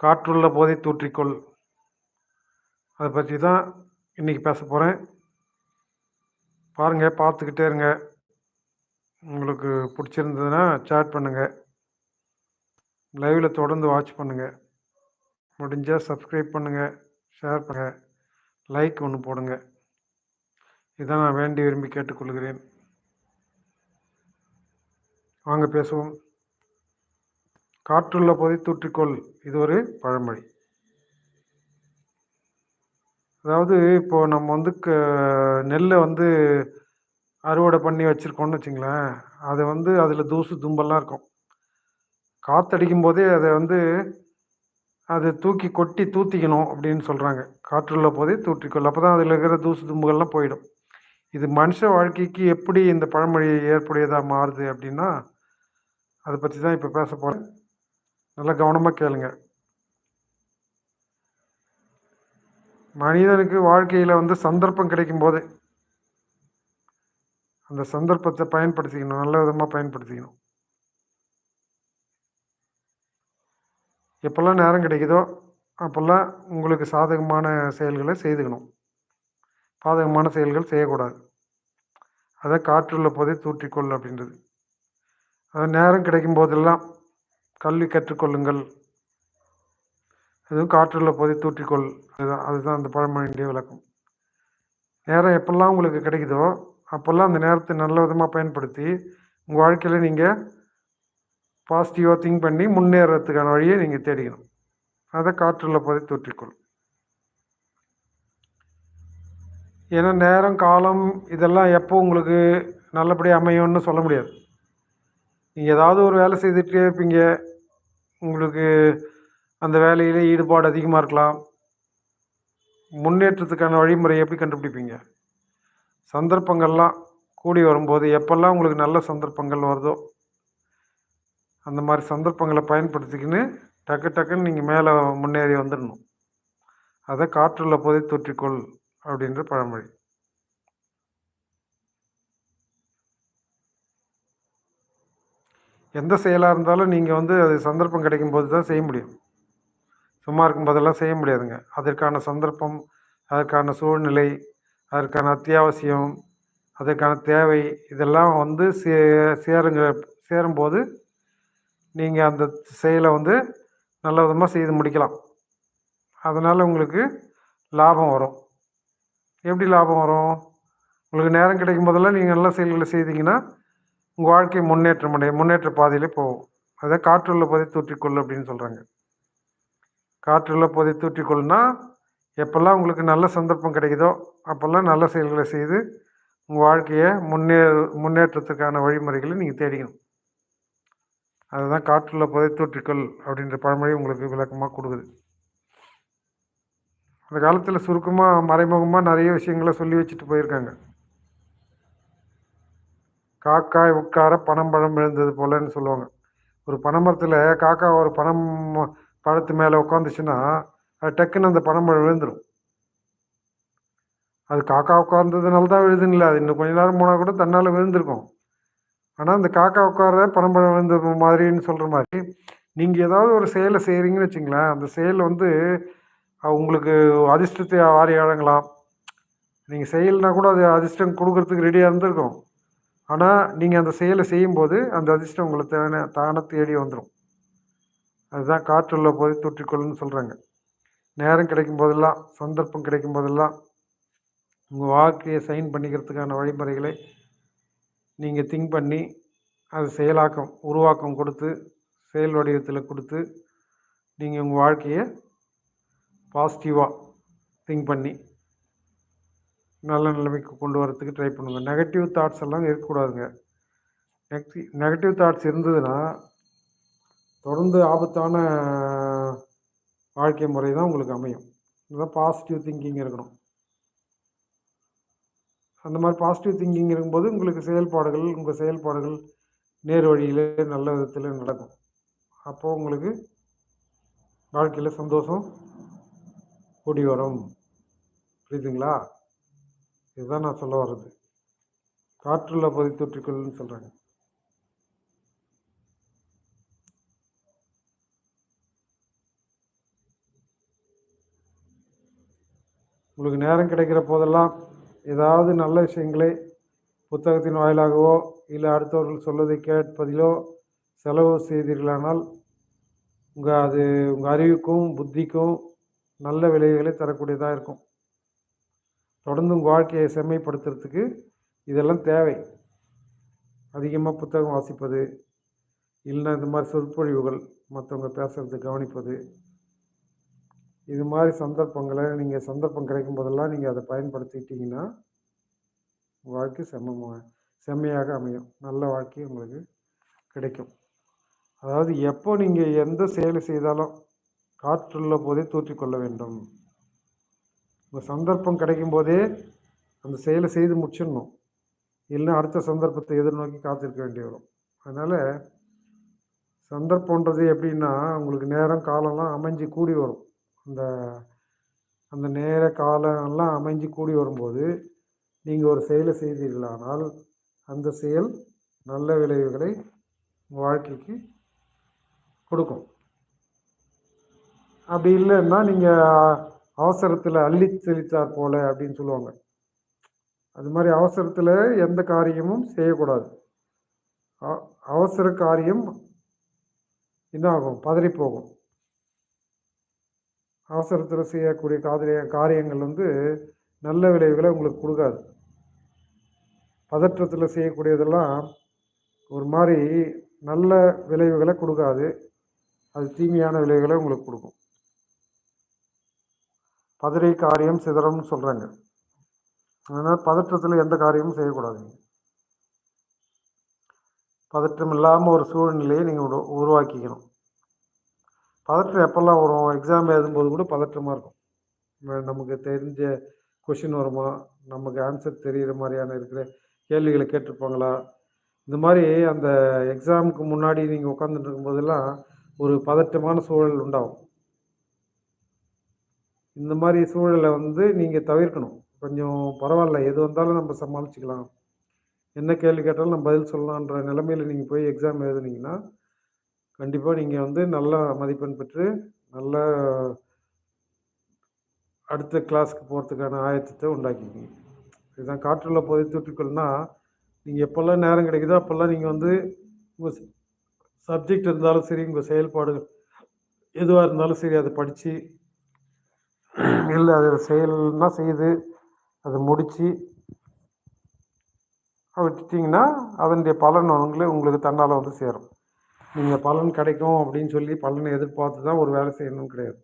காற்றுள்ள போதை தூற்றிக்கொள். அதை பற்றி தான் இன்றைக்கி பேச போகிறேன். பாருங்கள், பார்த்துக்கிட்டே இருங்க. உங்களுக்கு பிடிச்சிருந்ததுன்னா சேட் பண்ணுங்கள், லைவில் தொடர்ந்து வாட்ச் பண்ணுங்கள், முடிஞ்சால் சப்ஸ்கிரைப் பண்ணுங்கள், ஷேர் பண்ணுங்கள், லைக் ஒன்று போடுங்க. இதான் நான் வேண்டி விரும்பி கேட்டுக்கொள்கிறேன். வாங்க பேசுவோம். காற்றுள்ள போதை தூற்றிக்கொள், இது ஒரு பழமொழி. அதாவது இப்போது நம்ம நெல்லை அறுவடை பண்ணி வச்சுருக்கோன்னு வச்சுங்களேன், அது அதில் தூசு தும்பெல்லாம் இருக்கும். காற்றடிக்கும் போதே அதை தூக்கி கொட்டி தூத்திக்கணும் அப்படின்னு சொல்கிறாங்க. காற்றுள்ள போதே தூற்றிக்கொள், அப்போ தான் அதில் இருக்கிற தூசு தும்புகள்லாம் போயிடும். இது மனுஷ வாழ்க்கைக்கு எப்படி இந்த பழமொழி ஏற்புடையதாக மாறுது அப்படின்னா, அதை பற்றி தான் இப்போ பேச போகிறேன். நல்லா கவனமாக கேளுங்க. மனிதனுக்கு வாழ்க்கையில் சந்தர்ப்பம் கிடைக்கும்போது அந்த சந்தர்ப்பத்தை பயன்படுத்திக்கணும், நல்ல விதமாக பயன்படுத்திக்கணும். எப்போல்லாம் நேரம் கிடைக்குதோ அப்போல்லாம் உங்களுக்கு சாதகமான செயல்களை செய்துக்கணும், பாதகமான செயல்கள் செய்யக்கூடாது. அதை காற்றுள்ள போதே தூற்றிக்கொள் அப்படின்றது. அது நேரம் கிடைக்கும் போதெல்லாம் கல்வி கற்றுக்கொள்ளுங்கள், அதுவும் காற்றுள்ள போதே தூற்றிக்கொள். அதுதான் அந்த பழமொழியுடைய விளக்கம். நேரம் எப்போல்லாம் உங்களுக்கு கிடைக்குதோ அப்போல்லாம் அந்த நேரத்தை நல்ல விதமாக பயன்படுத்தி உங்கள் வாழ்க்கையில் நீங்கள் பாசிட்டிவாக திங்க் பண்ணி முன்னேறதுக்கான வழியை நீங்கள் தேடிக்கணும். அதை காற்றுள்ள போதே தூற்றிக்கொள். ஏன்னா நேரம் காலம் இதெல்லாம் எப்போ உங்களுக்கு நல்லபடியாக அமையும்னு சொல்ல முடியாது. நீங்கள் ஏதாவது ஒரு வேலை செய்துகிட்டே இருப்பீங்க, உங்களுக்கு அந்த வேலையிலே ஈடுபாடு அதிகமாக இருக்கலாம். முன்னேற்றத்துக்கான வழிமுறையை எப்படி கண்டுபிடிப்பீங்க? சந்தர்ப்பங்கள்லாம் கூடி வரும்போது எப்போல்லாம் உங்களுக்கு நல்ல சந்தர்ப்பங்கள் வருதோ அந்த மாதிரி சந்தர்ப்பங்களை பயன்படுத்திக்கின்னு டக்குன்னு நீங்கள் மேலே முன்னேறி வந்துடணும். அதை காற்றுள்ள போதை தூற்றிக்கொள் அப்படின்ற பழமொழி. எந்த செயலாக இருந்தாலும் நீங்கள் அது சந்தர்ப்பம் கிடைக்கும் போது தான் செய்ய முடியும். சும்மா இருக்கும்போதெல்லாம் செய்ய முடியாதுங்க. அதற்கான சந்தர்ப்பம், அதற்கான சூழ்நிலை, அதற்கான அத்தியாவசியம், அதற்கான தேவை இதெல்லாம் சேரும்போது நீங்கள் அந்த செயலை நல்ல விதமாக செய்து முடிக்கலாம். அதனால் உங்களுக்கு லாபம் வரும். எப்படி லாபம் வரும்? உங்களுக்கு நேரம் கிடைக்கும் போதெல்லாம் நீங்கள் நல்ல செயல்களை செய்தீங்கன்னா உங்கள் வாழ்க்கை முன்னேற்ற பாதையிலே போகும். அதை காற்றுள்ள போதை தூற்றிக்கொள் அப்படின்னு சொல்கிறாங்க. காற்றுள்ள போதை தூற்றிக்கொள்னா எப்போல்லாம் உங்களுக்கு நல்ல சந்தர்ப்பம் கிடைக்குதோ அப்போல்லாம் நல்ல செயல்களை செய்து உங்கள் வாழ்க்கையை முன்னேற்றத்துக்கான வழிமுறைகளை நீங்கள் தேடிக்கணும். அதுதான் காற்றுள்ள போதை தூற்றிக்கொள் அப்படின்ற பழமொழி உங்களுக்கு விளக்கமாக கொடுக்குது. அந்த காலத்தில் சுருக்கமாக மறைமுகமாக நிறைய விஷயங்களை சொல்லி வச்சுட்டு போயிருக்காங்க. காக்காய் உட்கார பனம்பழம் விழுந்தது போலன்னு சொல்லுவாங்க. ஒரு பனைமரத்தில் காக்கா ஒரு பழத்து மேலே உட்காந்துச்சுன்னா அது டக்குன்னு அந்த பனம்பழம் விழுந்துடும். அது காக்கா உட்கார்ந்ததுனால தான் விழுதுன்னு இல்லை, அது இன்னும் கொஞ்ச நேரம் போனால் கூட தன்னால் விழுந்திருக்கும். ஆனால் அந்த காக்கா உட்கார பனம்பழம் விழுந்த மாதிரின்னு சொல்கிற மாதிரி நீங்கள் ஏதாவது ஒரு செயலை செய்கிறீங்கன்னு வச்சுங்களேன், அந்த செயல் உங்களுக்கு அதிர்ஷ்டத்தை வாரி வழங்கலாம். நீங்கள் செய்யலைனா கூட அது அதிர்ஷ்டம் கொடுக்கறதுக்கு ரெடியாக இருந்திருக்கும். ஆனால் நீங்கள் அந்த செயலை செய்யும்போது அந்த அதிர்ஷ்டம் உங்களை தானே தேடி வந்துடும். அதுதான் காற்றுள்ள போதை தூற்றிக்கொள்ளுன்னு சொல்கிறாங்க. நேரம் கிடைக்கும் போதெல்லாம், சந்தர்ப்பம் கிடைக்கும் போதெல்லாம் உங்கள் வாழ்க்கையை சைன் பண்ணிக்கிறதுக்கான வழிமுறைகளை நீங்கள் திங்க் பண்ணி அது உருவாக்கம் கொடுத்து செயல் வடிவத்தில் கொடுத்து நீங்கள் உங்கள் வாழ்க்கையை பாசிட்டிவாக திங்க் பண்ணி நல்ல நிலைமைக்கு கொண்டு வரத்துக்கு ட்ரை பண்ணுங்கள். நெகட்டிவ் தாட்ஸ் எல்லாம் இருக்கக்கூடாதுங்க. நெகட்டிவ் தாட்ஸ் இருந்ததுன்னா தொடர்ந்து ஆபத்தான வாழ்க்கை முறை தான் உங்களுக்கு அமையும். இதுதான் பாசிட்டிவ் திங்கிங் இருக்கணும். அந்த மாதிரி பாசிட்டிவ் திங்கிங் இருக்கும்போது உங்கள் செயல்பாடுகள் நேர் வழியில் நல்ல விதத்தில் நடக்கும். அப்போது உங்களுக்கு வாழ்க்கையில் சந்தோஷம் கூடி வரும். புரியுதுங்களா? இதுதான் நான் சொல்ல வர்றது. காற்றுள்ள போதை தூற்றிக்கொள்ளுன்னு சொல்கிறாங்க. உங்களுக்கு நேரம் கிடைக்கிற போதெல்லாம் ஏதாவது நல்ல விஷயங்களை புத்தகத்தின் வாயிலாகவோ இல்லை அடுத்தவர்கள் சொல்வதை கேட்பதிலோ செலவு செய்தீர்களானால் உங்கள் அறிவுக்கும் புத்திக்கும் நல்ல விளைவுகளை தரக்கூடியதாக இருக்கும். தொடர்ந்து உங்கள் வாழ்க்கையை செம்மைப்படுத்துறதுக்கு இதெல்லாம் தேவை. அதிகமாக புத்தகம் வாசிப்பது, இல்லைன்னா இந்த மாதிரி சொற்பொழிவுகள், மற்றவங்க பேசுகிறத கவனிப்பது, இது மாதிரி சந்தர்ப்பங்களை நீங்கள் சந்தர்ப்பம் கிடைக்கும் போதெல்லாம் நீங்கள் அதை பயன்படுத்திக்கிட்டிங்கன்னா வாழ்க்கை செம்மையாக அமையும். நல்ல வாழ்க்கை உங்களுக்கு கிடைக்கும். அதாவது எப்போ நீங்கள் எந்த செயலை செய்தாலும் காற்றுள்ள போதே தூற்றிக்கொள்ள வேண்டும். உங்கள் சந்தர்ப்பம் கிடைக்கும் போதே அந்த செயலை செய்து முடிச்சிடணும். இல்லைன்னா அடுத்த சந்தர்ப்பத்தை எதிர்நோக்கி காத்திருக்க வேண்டி வரும். அதனால் சந்தர்ப்பன்றது எப்படின்னா உங்களுக்கு நேரம் காலம்லாம் அமைஞ்சு கூடி வரும். அந்த நேர காலம்லாம் அமைஞ்சு கூடி வரும்போது நீங்கள் ஒரு செயலை செய்தீர்களானால் அந்த செயல் நல்ல விளைவுகளை வாழ்க்கைக்கு கொடுக்கும். அப்படி இல்லைன்னா நீங்கள் அவசரத்தில் அள்ளி தெளித்தார் போல அப்படின்னு சொல்லுவாங்க. அது மாதிரி அவசரத்தில் எந்த காரியமும் செய்யக்கூடாது. அவசர காரியம் என்ன ஆகும்? பதறி போகும். அவசரத்தில் செய்யக்கூடிய காரியங்கள் நல்ல விளைவுகளை உங்களுக்கு கொடுக்காது. பதற்றத்தில் செய்யக்கூடியதெல்லாம் ஒரு மாதிரி நல்ல விளைவுகளை கொடுக்காது. அது தீமையான விளைவுகளை உங்களுக்கு கொடுக்கும். பதறி காரியம் சிதறம்னு சொல்கிறாங்க. அதனால் பதற்றத்தில் எந்த காரியமும் செய்யக்கூடாதுங்க. பதற்றம் இல்லாமல் ஒரு சூழ்நிலையை நீங்கள் உருவாக்கிக்கணும். பதற்றம் எப்போல்லாம் வரும்? எக்ஸாம் எழுதும்போது கூட பதற்றமாக இருக்கும். நமக்கு தெரிஞ்ச கொஷின் வருமா, நமக்கு ஆன்சர் தெரிகிற மாதிரியான இருக்கிற கேள்விகளை கேட்டிருப்பாங்களா, இந்த மாதிரி அந்த எக்ஸாமுக்கு முன்னாடி நீங்கள் உட்காந்துட்டு இருக்கும்போதெல்லாம் ஒரு பதற்றமான சூழல் உண்டாகும். இந்த மாதிரி சூழலை நீங்கள் தவிர்க்கணும். கொஞ்சம் பரவாயில்ல, எது வந்தாலும் நம்ம சமாளிச்சுக்கலாம், என்ன கேள்வி கேட்டாலும் நம்ம பதில் சொல்லலான்ற நிலைமையில் நீங்கள் போய் எக்ஸாம் எழுதுனீங்கன்னா கண்டிப்பாக நீங்கள் நல்ல மதிப்பெண் பெற்று நல்ல அடுத்த கிளாஸுக்கு போகிறதுக்கான ஆயத்தத்தை உண்டாக்கிக்கிங்க. இதுதான் காற்றுள்ள போதை தூற்றிக்கொள்னா, நீங்கள் எப்போல்லாம் நேரம் கிடைக்குதோ அப்போல்லாம் நீங்கள் உங்கள் சப்ஜெக்ட் இருந்தாலும் சரி, உங்கள் செயல்பாடுகள் எதுவாக இருந்தாலும் சரி, அதை படித்து இல்லை அதை செயல்னா செய்து அதை முடித்து விட்டுட்டிங்கன்னா அதனுடைய பலன் உங்களுக்கு தன்னால் சேரும். நீங்கள் பலன் கிடைக்கும் அப்படின்னு சொல்லி பலனை எதிர்பார்த்து தான் ஒரு வேலை செய்யணும்னு கிடையாது.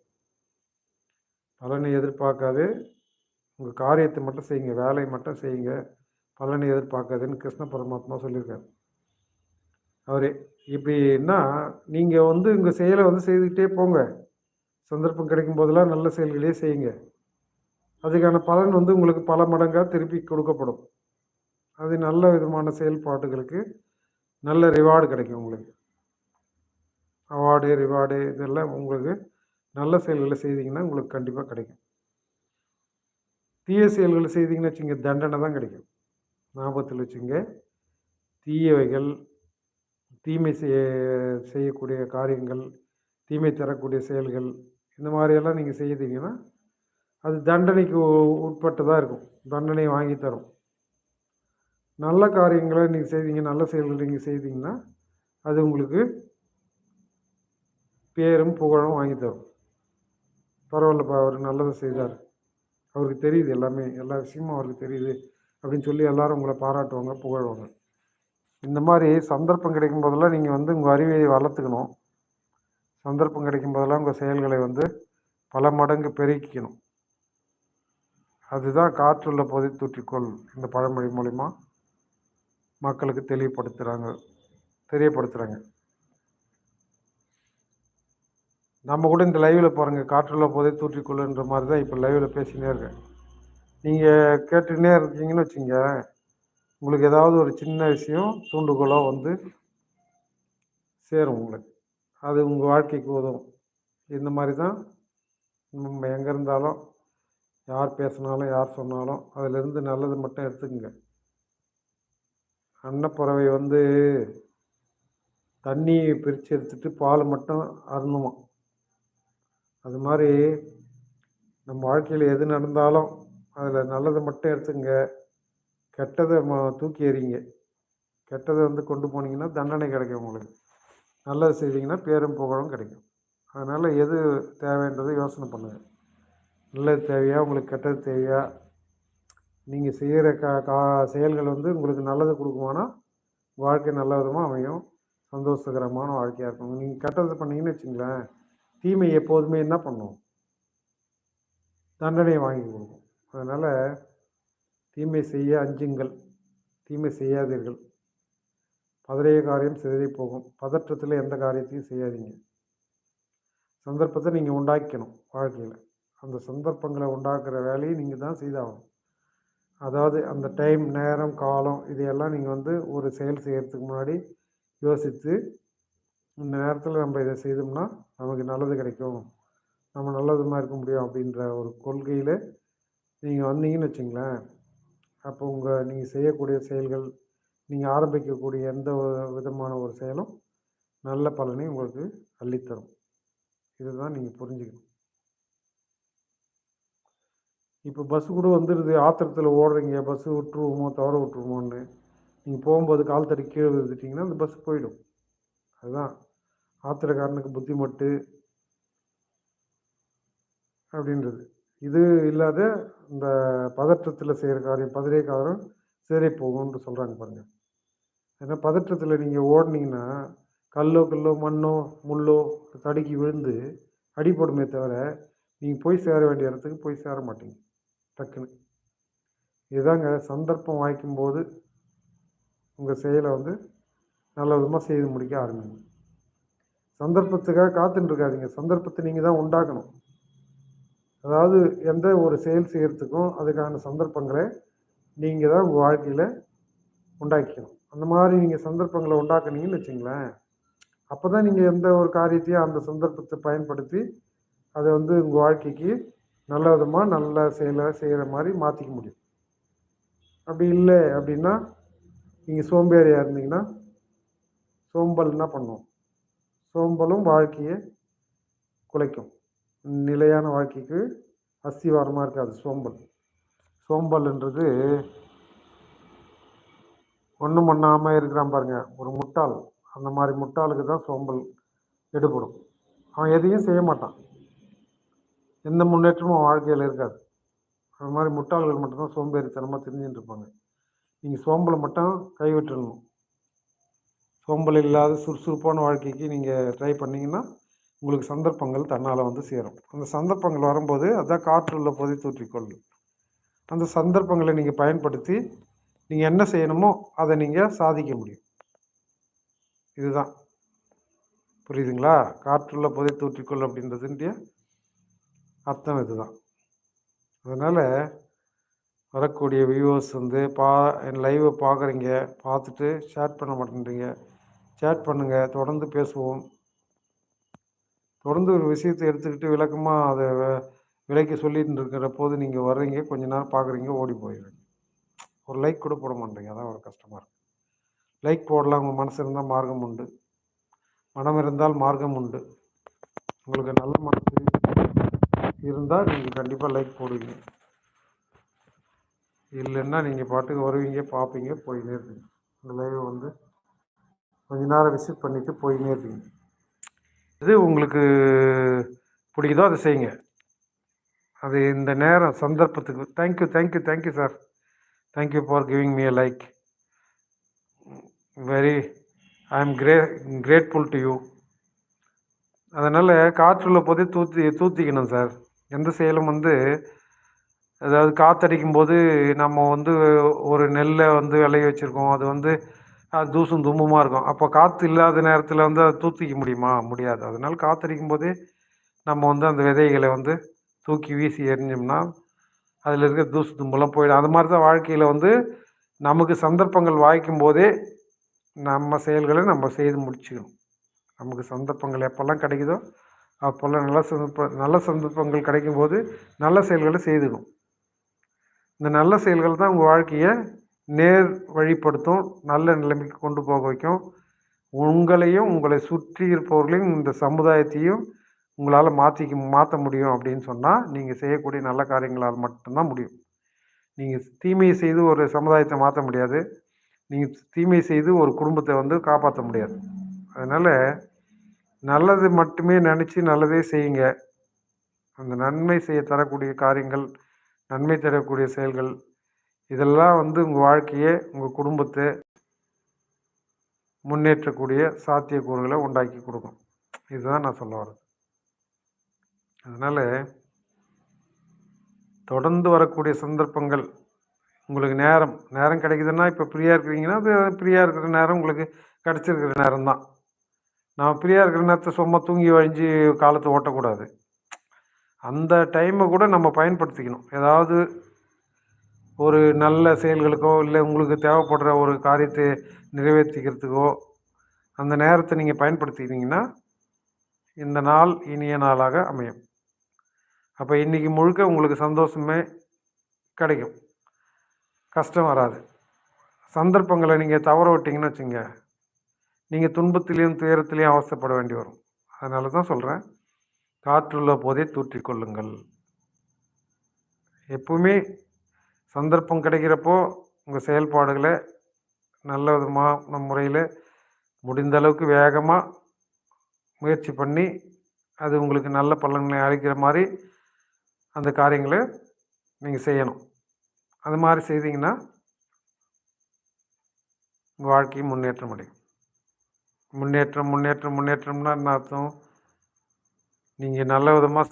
பலனை எதிர்பார்க்காது உங்கள் காரியத்தை மட்டும் செய்யுங்க, வேலையை மட்டும் செய்யுங்க, பலனை எதிர்பார்க்காதுன்னு கிருஷ்ண பரமாத்மா சொல்லியிருக்காரு. அவரே இப்படின்னா நீங்கள் உங்கள் செயலை செய்துக்கிட்டே போங்க. சந்தர்ப்பம் கிடைக்கும் போதெல்லாம் நல்ல செயல்களே செய்யுங்க. அதுக்கான பலன் உங்களுக்கு பல மடங்காக திருப்பி கொடுக்கப்படும். அது நல்ல விதமான செயல்பாடுகளுக்கு நல்ல ரிவார்டு கிடைக்கும். உங்களுக்கு அவார்டு ரிவார்டு இதெல்லாம் உங்களுக்கு நல்ல செயல்களை செய்தீங்கன்னா உங்களுக்கு கண்டிப்பாக கிடைக்கும். தீய செயல்களை செய்தீங்கன்னு வச்சுங்க, தண்டனை தான் கிடைக்கும். ஞாபகத்தில் வச்சுங்க, தீயவைகள், தீமை செய்யக்கூடிய காரியங்கள், தீமை தரக்கூடிய செயல்கள், இந்த மாதிரியெல்லாம் நீங்கள் செய்தீங்கன்னா அது தண்டனைக்கு உட்பட்டதாக இருக்கும், தண்டனை வாங்கி தரும். நல்ல காரியங்களை நீங்கள் செய்தீங்க, நல்ல செயல்கள் நீங்கள் செய்தீங்கன்னா அது உங்களுக்கு பேரும் புகழும் வாங்கி தரும். பரவாயில்லப்பா, அவர் நல்லதை செய்தார், அவருக்கு தெரியுது, எல்லா விஷயமும் அவருக்கு தெரியுது அப்படின்னு சொல்லி எல்லோரும் உங்களை பாராட்டுவாங்க, புகழ்வாங்க. இந்த மாதிரி சந்தர்ப்பம் கிடைக்கும் போதெல்லாம் நீங்கள் உங்கள் அறிவை வளர்த்துக்கணும். சந்தர்ப்பம் கிடைக்கும் போதெல்லாம் உங்கள் செயல்களை பல மடங்கு பெருக்கிக்கணும். அதுதான் காற்றுள்ள போதை தூற்றிக்கொள் இந்த பழமொழி மூலிமா மக்களுக்கு தெரியப்படுத்துகிறாங்க. நம்ம கூட இந்த லைவில் பாருங்கள், காற்றுள்ள போதை தூற்றிக்கொள்ளுன்ற மாதிரி தான் இப்போ லைவில் பேசினே இருக்கேன். நீங்கள் கேட்டுக்கினே இருக்கீங்கன்னு வச்சுங்க, உங்களுக்கு ஏதாவது ஒரு சின்ன விஷயம் தூண்டுகோலாக சேரும் உங்களுக்கு. அது உங்கள் வாழ்க்கைக்கு உதவும். இந்த மாதிரி தான் நம்ம எங்கே இருந்தாலும், யார் பேசினாலும் யார் சொன்னாலும் அதிலிருந்து நல்லது மட்டும் எடுத்துக்கங்க. அன்னப்பறவை தண்ணியை பிரித்து எடுத்துட்டு பால் மட்டும் அருந்துமா. அது மாதிரி நம்ம வாழ்க்கையில் எது நடந்தாலும் அதில் நல்லதை மட்டும் எடுத்துங்க, கெட்டதை தூக்கி எறிங்க. கெட்டதை கொண்டு போனீங்கன்னா தண்டனை கிடைக்கும் உங்களுக்கு. நல்லது செய்தீங்கன்னா பேரும் புகழும் கிடைக்கும். அதனால் எது தேவைன்றதை யோசனை பண்ணுங்கள். நல்லது தேவையா, உங்களுக்கு கெட்டது தேவையா, நீங்கள் செய்கிற செயல்கள் உங்களுக்கு நல்லது கொடுக்குமானா வாழ்க்கை நல்ல விதமாக அமையும், சந்தோஷகரமான வாழ்க்கையாக இருக்கும். நீங்கள் கெட்டது பண்ணீங்கன்னு வச்சுங்களேன், தீமை எப்போதுமே என்ன பண்ணும்? தண்டனையை வாங்கி கொடுக்கும். அதனால் தீமை செய்ய அஞ்சுங்கள், தீமை செய்யாதீர்கள். பதறிய காரியம் சிதறி போகும். பதற்றத்தில் எந்த காரியத்தையும் செய்யாதீங்க. சந்தர்ப்பத்தை நீங்கள் உண்டாக்கணும் வாழ்க்கையில். அந்த சந்தர்ப்பங்களை உண்டாக்குற வேலையை நீங்கள் தான் செய்தாகணும். அதாவது அந்த டைம், நேரம், காலம் இதையெல்லாம் நீங்கள் ஒரு செயல் செய்கிறதுக்கு முன்னாடி யோசித்து, இந்த நேரத்தில் நம்ம இதை செய்தோம்னா நமக்கு நல்லது கிடைக்கும், நம்ம நல்லதுமாக இருக்க முடியும் அப்படின்ற ஒரு கொள்கையில் நீங்கள் வந்தீங்கன்னு வச்சிங்களேன், அப்போ நீங்கள் செய்யக்கூடிய செயல்கள், நீங்கள் ஆரம்பிக்கக்கூடிய எந்த விதமான ஒரு செயலும் நல்ல பலனை உங்களுக்கு அள்ளித்தரும். இதுதான் நீங்கள் புரிஞ்சுக்கணும். இப்போ பஸ்ஸு கூட வந்துடுது, ஆத்திரத்தில் ஓடுறீங்க, பஸ்ஸு விட்டுருவோமோ தவற விட்டுருவோமோன்னு. நீங்கள் போகும்போது கால் தட்டி கீழே விழுந்துட்டிங்கன்னா அந்த பஸ் போயிடும். அதுதான் ஆத்திரக்காரனுக்கு புத்தி மட்டு அப்படின்றது. இது இல்லாத இந்த பதற்றத்தில் செய்கிற காரியம், பதறிய காரியம் சிதறி போகும்னு சொல்கிறாங்க பாருங்கள். ஏன்னா பதற்றத்தில் நீங்கள் ஓடினீங்கன்னா கல்லோ மண்ணோ முள்ளோ தடுக்கி விழுந்து அடிபடுமே தவிர நீங்கள் போய் சேர வேண்டிய இடத்துக்கு போய் சேர மாட்டீங்க டக்குன்னு. இதுதாங்க சந்தர்ப்பம் வாய்க்கும்போது உங்கள் செயலை நல்ல விதமாக செய்து முடிக்க ஆரம்பிங்க. சந்தர்ப்பத்துக்காக காத்துட்டு இருக்காதீங்க, சந்தர்ப்பத்தை நீங்கள் தான் உண்டாக்கணும். அதாவது எந்த ஒரு செயல் செய்கிறதுக்கும் அதுக்கான சந்தர்ப்பங்களை நீங்கள் தான் உங்கள் வாழ்க்கையில் உண்டாக்கிக்கணும். அந்த மாதிரி நீங்கள் சந்தர்ப்பங்களை உண்டாக்குனீங்கன்னு வச்சுங்களேன், அப்போ தான் நீங்கள் எந்த ஒரு காரியத்தையும் அந்த சந்தர்ப்பத்தை பயன்படுத்தி அதை உங்கள் வாழ்க்கைக்கு நல்ல விதமாக நல்ல செயலை செய்கிற மாதிரி மாற்றிக்க முடியும். அப்படி இல்லை அப்படின்னா, நீங்கள் சோம்பேறியாக இருந்தீங்கன்னா, சோம்பல் என்ன பண்ணும்? சோம்பலும் வாழ்க்கையை குலைக்கும். நிலையான வாழ்க்கைக்கு அஸ்திவாரமாக இருக்காது சோம்பல். சோம்பல்ன்றது ஒன்றும் பண்ணாமல் இருக்கிறான் பாருங்கள், ஒரு முட்டாள். அந்த மாதிரி முட்டாளுக்கு தான் சோம்பல் எடுபடும். அவன் எதையும் செய்ய மாட்டான், எந்த முன்னேற்றமும் வாழ்க்கையில் இருக்காது. அது மாதிரி முட்டாள்கள் மட்டும்தான் சோம்பேறித்தனமாக தெரிஞ்சுட்டு இருப்பாங்க. நீங்கள் சோம்பலை மட்டும் கைவிட்டுடணும். சோம்பல் இல்லாத சுறுசுறுப்பான வாழ்க்கைக்கு நீங்கள் ட்ரை பண்ணிங்கன்னா உங்களுக்கு சந்தர்ப்பங்கள் தன்னால் சேரும். அந்த சந்தர்ப்பங்கள் வரும்போது அதான் காற்றுள்ள போதை தூற்றிக்கொள்ளும். அந்த சந்தர்ப்பங்களை நீங்கள் பயன்படுத்தி நீங்கள் என்ன செய்யணுமோ அதை நீங்கள் சாதிக்க முடியும். இதுதான் புரியுதுங்களா? காற்றுள்ள போதை தூற்றிக்கொள் அப்படின்றதுடைய அர்த்தம் இதுதான். அதனால் வரக்கூடிய வியூவர்ஸ் என் லைவை பார்க்குறீங்க, பார்த்துட்டு ஷேர் பண்ண மாட்டேன்றீங்க. ஷேர் பண்ணுங்கள், தொடர்ந்து பேசுவோம். தொடர்ந்து ஒரு விஷயத்தை எடுத்துக்கிட்டு விளக்கமாக அதை விலைக்கு சொல்லிட்டு இருக்கிற போது நீங்கள் வர்றீங்க, கொஞ்ச நேரம் பார்க்குறீங்க, ஓடி போயிடுறீங்க. ஒரு லைக் கூட போட மாட்டேங்க, அதான் ஒரு கஷ்டமாக இருக்குது. லைக் போடலாம், உங்கள் மனசு இருந்தால் மார்க்கம் உண்டு, மனம் இருந்தால் மார்க்கம் உண்டு. உங்களுக்கு நல்ல மனசு இருந்தால் நீங்கள் கண்டிப்பாக லைக் போடுவீங்க. இல்லைன்னா நீங்கள் பாட்டுக்கு வருவீங்க, பார்ப்பீங்க, போயின்னே இருப்பீங்க. இந்த லைவை கொஞ்ச நேரம் விசிட் பண்ணிவிட்டு போயின்னே இருப்பீங்க. இது உங்களுக்கு பிடிக்குதோ அதை செய்யுங்க. அது இந்த நேரம் சந்தர்ப்பத்துக்கு. Thank you sir. Thank you for giving me a like. I am grateful to you. அதனால் காற்றுள்ள போதே தூத்திக்கணும் சார். எந்த செயலும் அதாவது காற்றடிக்கும் போது நம்ம ஒரு நெல்லை விளைய வச்சுருக்கோம், அது அது தூசும் தும்புமாக இருக்கும். அப்போ காற்று இல்லாத நேரத்தில் அதை தூத்திக்க முடியுமா? முடியாது. அதனால் காற்றடிக்கும் போதே நம்ம அந்த விதைகளை தூக்கி வீசி எறிஞ்சோம்னா அதில் இருக்க தூசு தும்பெல்லாம் போயிடும். அது மாதிரி தான் வாழ்க்கையில் நமக்கு சந்தர்ப்பங்கள் வாய்க்கும் போதே நம்ம செயல்களை நம்ம செய்து முடிச்சுக்கணும். நமக்கு சந்தர்ப்பங்கள் எப்போல்லாம் கிடைக்குதோ அப்போல்லாம் நல்ல சந்தர்ப்பங்கள் கிடைக்கும்போது நல்ல செயல்களை செய்துடும். இந்த நல்ல செயல்கள் தான் உங்கள் வாழ்க்கையை நேர் வழிப்படுத்தும், நல்ல நிலைமைக்கு கொண்டு போக வைக்கும். உங்களையும் உங்களை சுற்றி இருப்பவர்களையும் இந்த சமுதாயத்தையும் உங்களால் மாற்ற முடியும் அப்படின்னு சொன்னால் நீங்கள் செய்யக்கூடிய நல்ல காரியங்களால் மட்டும்தான் முடியும். நீங்கள் தீமையை செய்து ஒரு சமுதாயத்தை மாற்ற முடியாது. நீங்கள் தீமை செய்து ஒரு குடும்பத்தை வந்து காப்பாற்ற முடியாது. அதனால் நல்லது மட்டுமே நினச்சி நல்லதே செய்யுங்க. அந்த நன்மை செய்ய தரக்கூடிய காரியங்கள், நன்மை தரக்கூடிய செயல்கள், இதெல்லாம் வந்து உங்கள் வாழ்க்கையை, உங்கள் குடும்பத்தை முன்னேற்றக்கூடிய சாத்தியக்கூறுகளை உண்டாக்கி கொடுக்கும். இதுதான் நான் சொல்ல வரேன். அதனால் தொடர்ந்து வரக்கூடிய சந்தர்ப்பங்கள், உங்களுக்கு நேரம் கிடைக்குதுன்னா, இப்போ ஃப்ரீயாக இருக்கிறீங்கன்னா, அது ஃப்ரீயாக இருக்கிற நேரம் உங்களுக்கு கிடச்சிருக்கிற நேரம் தான். நான் ஃப்ரீயாக இருக்கிற நேரத்தை சும்மா தூங்கி வழிஞ்சு காலத்தை ஓட்டக்கூடாது. அந்த டைமை கூட நம்ம பயன்படுத்திக்கணும். ஏதாவது ஒரு நல்ல செயல்களுக்கோ, இல்லை உங்களுக்கு தேவைப்படுற ஒரு காரியத்தை நிறைவேற்றிக்கிறதுக்கோ அந்த நேரத்தை நீங்கள் பயன்படுத்திக்கிட்டிங்கன்னா, இந்த நாள் இனிய நாளாக அமையும். அப்போ இன்றைக்கி முழுக்க உங்களுக்கு சந்தோஷமே கிடைக்கும், கஷ்டம் வராது. சந்தர்ப்பங்களை நீங்கள் தவற விட்டிங்கன்னு வச்சுங்க, நீங்கள் துன்பத்திலையும் துயரத்திலையும் அவஸ்தைப்பட வேண்டி வரும். அதனால தான் சொல்கிறேன், காற்றுள்ள போதே தூற்றிக்கொள்ளுங்கள். எப்பவுமே சந்தர்ப்பம் கிடைக்கிறப்போ உங்கள் செயல்பாடுகளை நல்ல விதமான முறையில் முடிந்த அளவுக்கு வேகமாக முயற்சி பண்ணி, அது உங்களுக்கு நல்ல பலன்களை அளிக்கிற மாதிரி அந்த காரியங்களை நீங்கள் செய்யணும். அது மாதிரி செய்தீங்கன்னா உங்கள் வாழ்க்கையும் முன்னேற்றம் அடையும். முன்னேற்றம்னா என்ன அர்த்தம்? நீங்கள் நல்ல விதமாக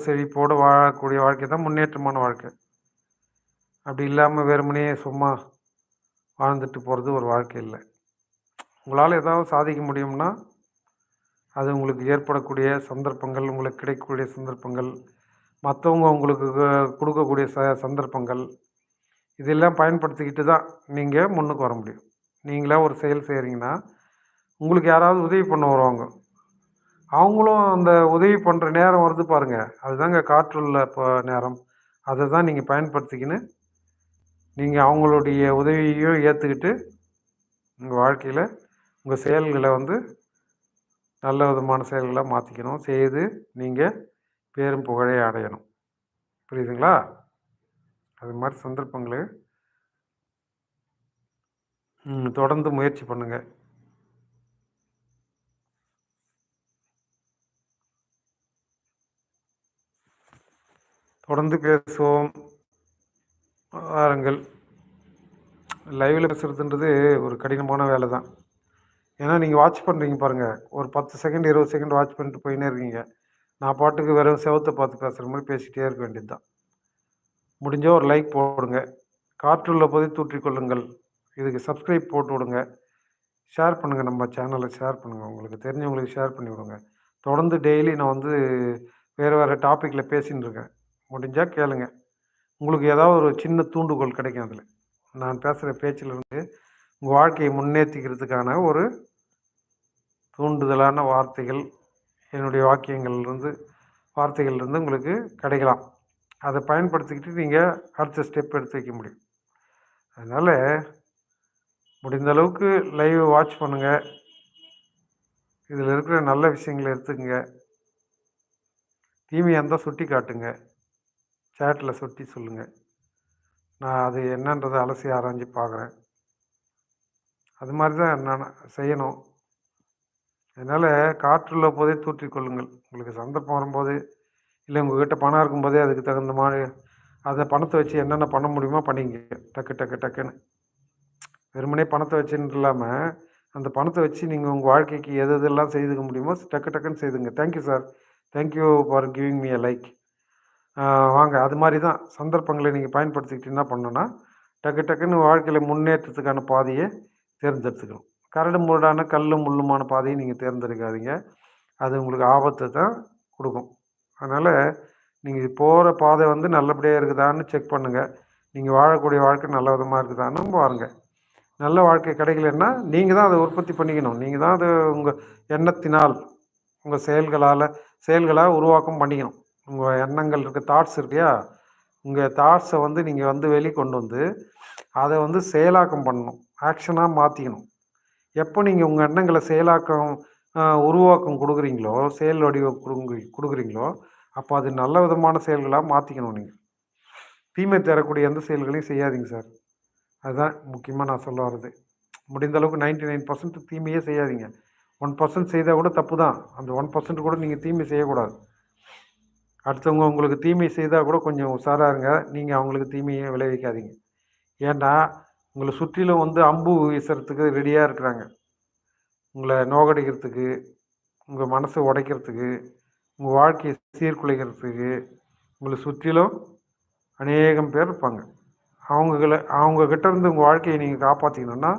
செழிப்போடு வாழக்கூடிய வாழ்க்கை தான் முன்னேற்றமான வாழ்க்கை. அப்படி இல்லாமல் வெறுமனே சும்மா வாழ்ந்துட்டு போகிறது ஒரு வாழ்க்கை இல்லை. உங்களால் ஏதாவது சாதிக்க முடியும்னா, அது உங்களுக்கு ஏற்படக்கூடிய சந்தர்ப்பங்கள், உங்களுக்கு கிடைக்கக்கூடிய சந்தர்ப்பங்கள், மற்றவங்க உங்களுக்கு கொடுக்கக்கூடிய சந்தர்ப்பங்கள், இதெல்லாம் பயன்படுத்திக்கிட்டு தான் நீங்கள் முன்னுக்கு வர முடியும். நீங்களாக ஒரு செயல் செய்கிறீங்கன்னா, உங்களுக்கு யாராவது உதவி பண்ண வருவாங்க. அவங்களும் அந்த உதவி பண்ணுற நேரம் வருது பாருங்கள், அதுதாங்க காற்றுள்ள நேரம். அதை தான் நீங்கள் பயன்படுத்திக்கின்னு, நீங்கள் அவங்களுடைய உதவியையும் ஏற்றுக்கிட்டு உங்கள் வாழ்க்கையில் உங்கள் செயல்களை வந்து நல்ல விதமான செயல்களாக மாற்றிக்கணும். செய்து நீங்கள் பேரும் புகழை அடையணும். புரியுதுங்களா? அது மாதிரி சந்தர்ப்பங்களை தொடர்ந்து முயற்சி பண்ணுங்கள். தொடர்ந்து பேசுவோம், வாருங்கள். லைவில் பேசுகிறதுன்றது ஒரு கடினமான வேலை தான். ஏன்னா நீங்கள் வாட்ச் பண்ணுறீங்க பாருங்கள், ஒரு 10 செகண்ட் 20 செகண்ட் வாட்ச் பண்ணிட்டு போயின்னே இருக்கீங்க. நான் பாட்டுக்கு வெறும் செவத்தை பார்த்து பேசுகிற மாதிரி பேசிகிட்டே இருக்க வேண்டியது தான். முடிஞ்சால் ஒரு லைக் போடுங்க, காற்றுள்ள போதே தூற்றிக்கொள்ளுங்கள், இதுக்கு சப்ஸ்கிரைப் போட்டு விடுங்க, ஷேர் பண்ணுங்கள், நம்ம சேனலை ஷேர் பண்ணுங்கள், உங்களுக்கு தெரிஞ்சவங்களுக்கு ஷேர் பண்ணி விடுங்க. தொடர்ந்து டெய்லி நான் வந்து வேறு டாப்பிக்கில் பேசின்னு இருக்கேன். முடிஞ்சால் கேளுங்க, உங்களுக்கு ஏதாவது ஒரு சின்ன தூண்டுகோல் கிடைக்கும். அதில் நான் பேசுகிற பேச்சிலிருந்து உங்கள் வாழ்க்கையை முன்னேற்றிக்கிறதுக்கான ஒரு தூண்டுதலான வார்த்தைகள் என்னுடைய வார்த்தைகள்லேருந்து உங்களுக்கு கிடைக்கலாம். அதை பயன்படுத்திக்கிட்டு நீங்கள் அடுத்த ஸ்டெப் எடுத்து வைக்க முடியும். அதனால் முடிந்த அளவுக்கு லைவ் வாட்ச் பண்ணுங்கள், இதில் இருக்கிற நல்ல விஷயங்களை எடுத்துக்கங்க, தீமையாக இருந்தால் சுட்டி காட்டுங்க, சேட்டில் சுட்டி சொல்லுங்கள். நான் அது என்னன்றதை அலசி ஆராய்ஞ்சு பார்க்குறேன். அது மாதிரி தான் நான் செய்யணும். அதனால் காற்றுள்ள போதே தூற்றிக்கொள்ளுங்கள். உங்களுக்கு சந்தர்ப்பம் வரும்போது, இல்லை உங்கள்கிட்ட பணம் இருக்கும்போதே அதுக்கு தகுந்த மாதிரி அதை பணத்தை வச்சு என்னென்ன பண்ண முடியுமோ பண்ணிங்க. டக்குன்னு வெறுமனே பணத்தை வச்சுன்னு இல்லாமல், அந்த பணத்தை வச்சு நீங்கள் உங்கள் வாழ்க்கைக்கு எது எதெல்லாம் செய்துக்க முடியுமோ டக்குன்னு செய்துங்க. Thank you sir, thank you for giving me a like. வாங்க, அது மாதிரி தான் சந்தர்ப்பங்களை நீங்கள் பயன்படுத்திக்கிட்டு என்ன பண்ணணுன்னா, டக்குன்னு வாழ்க்கையில் முன்னேற்றத்துக்கான பாதையை தேர்ந்தெடுத்துக்கணும். கரடு முரடான கல்லும் முள்ளுமான பாதையை நீங்கள் தேர்ந்தெடுக்காதீங்க, அது உங்களுக்கு ஆபத்தை தான் கொடுக்கும். அதனால் நீங்கள் போகிற பாதை வந்து நல்லபடியாக இருக்குதான்னு செக் பண்ணுங்கள். நீங்கள் வாழக்கூடிய வாழ்க்கை நல்ல விதமாக இருக்குதான்னு பாருங்கள். நல்ல வாழ்க்கை கிடைக்கலன்னா நீங்கள் தான் அதை உற்பத்தி பண்ணிக்கணும். நீங்கள் தான் அது உங்கள் எண்ணத்தினால், உங்கள் செயல்களாக உருவாக்கம் பண்ணிக்கணும். உங்கள் எண்ணங்கள் தாட்ஸ் இருக்கியா, உங்கள் தாட்ஸை வந்து நீங்கள் வந்து வெளியே கொண்டு வந்து அதை வந்து செயலாக்கம் பண்ணணும், ஆக்ஷனாக மாற்றிக்கணும். எப்போ நீங்கள் உங்கள் எண்ணங்களை உருவாக்கம் கொடுக்குறீங்களோ, செயல் வடிவம் கொடுக்குறீங்களோ, அப்போ அது நல்ல விதமான செயல்களாக மாற்றிக்கணும் நீங்கள். தீமை தரக்கூடிய எந்த செயல்களையும் செய்யாதீங்க சார். அதுதான் முக்கியமா நான் சொல்ல வர்றது. முடிந்த அளவுக்கு 99% தீமையே செய்யாதீங்க. 1% செய்தா கூட தப்பு தான். அந்த 1% கூட நீங்க தீமை செய்யக்கூடாது. அடுத்தவங்க உங்களுக்கு தீமை செய்தா கூட கொஞ்சம் உஷாரா இருங்க. நீங்க அவங்களுக்கு தீமையை விளைவிக்காதீங்க. ஏன்னா, உங்கள சுற்றிலும் வந்து அம்பு வீசுறதுக்கு ரெடியா இருக்கிறாங்க. உங்கள நோகடிக்கிறதுக்கு, உங்க மனச உடைக்கிறதுக்கு, உங்க வாழ்க்கைய சீர்குலைக்கிறதுக்கு, உங்கள சுற்றிலும் அநேகம் பேர் இருப்பாங்க. அவங்க கிட்ட இருந்து உங்க வாழ்க்கையை நீங்க காப்பாத்திக்கணும்னா,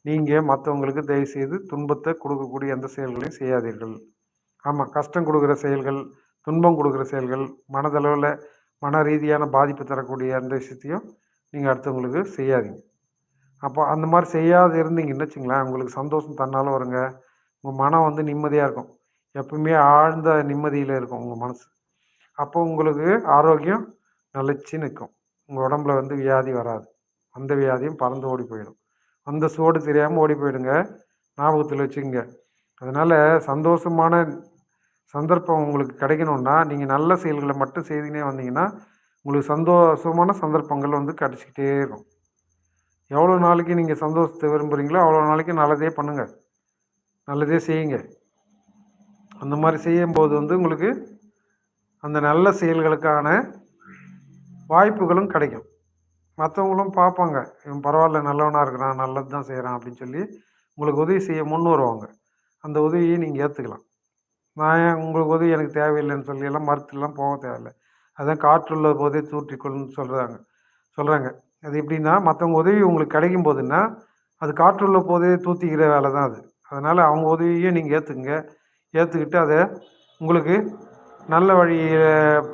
நீங்க மத்தவங்களுக்கு தயவுசெய்து துன்பத்த குடுக்கக்கூடிய எந்த செயல்களையும் செய்யாதீர்கள். ஆமா, கஷ்டம் குடுக்குற செயல்கள், துன்பம் குடுக்குற செயல்கள், மனதளவுல மன ரீதியான பாதிப்பு தரக்கூடிய எந்த விஷயத்தையும் நீங்க அடுத்தவங்களுக்கு செய்யாதீங்க. அப்போ அந்த மாரி செய்யாத இருந்தீங்கன்னு வச்சுங்களேன், உங்களுக்கு சந்தோஷம் தன்னால வருங்க. உங்க மனம் வந்து நிம்மதியா இருக்கும். எப்பவுமே ஆழ்ந்த நிம்மதியில இருக்கும் உங்க மனசு. அப்போ உங்களுக்கு ஆரோக்கியம் நிலைச்சு நிக்கும். உங்க உடம்புல வந்து வியாதி வராது. அந்த வியாதியும் பறந்து ஓடி போயிடும். அந்த சோடு தெரியாம ஓடி போயிடுங்க. ஞாபகத்துல வச்சுக்கங்க. அதனால சந்தோஷமான சந்தர்ப்பம் உங்களுக்கு கிடைக்கணும்னா, நீங்க நல்ல செயல்கள மட்டும் செய்துன்னே வந்தீங்கன்னா, உங்களுக்கு சந்தோஷமான சந்தர்ப்பங்கள் வந்து கிடைச்சுக்கிட்டே இருக்கும். எவ்வளோ நாளைக்கு நீங்க சந்தோஷத்த விரும்புறீங்களோ, அவ்வளோ நாளைக்கு நல்லதே பண்ணுங்க. நல்லதே செய்யுங்க. அந்த மாரி செய்யும்போது வந்து உங்களுக்கு அந்த நல்ல செயல்களுக்கான வாய்ப்புகளும் கிடைக்கும். மத்தவங்களும் பார்ப்பாங்க. இவன் பரவாயில்ல நல்லவனா இருக்கிறான், நல்லது தான் செய்றான் அப்படின்னு சொல்லி உங்களுக்கு உதவி செய்ய முன் வருவாங்க. அந்த உதவியை நீங்க ஏத்துக்கலாம். நான் ஏன் உங்களுக்கு உதவி எனக்கு தேவையில்லைன்னு சொல்லியெல்லாம் மறுத்துலாம் போக தேவையில்ல. அதான் காற்றுள்ள போதே தூற்றிக்கொள்ன்னு சொல்றாங்க. அது எப்படின்னா, மத்தவங்க உதவி உங்களுக்கு கிடைக்கும் போதுன்னா, அது காற்றுள்ள போதே தூத்திக்கிற வேலை தான் அது. அதனால அவங்க உதவிய நீங்க ஏத்துக்கங்க. ஏத்துக்கிட்டு அத உங்களுக்கு நல்ல வழியில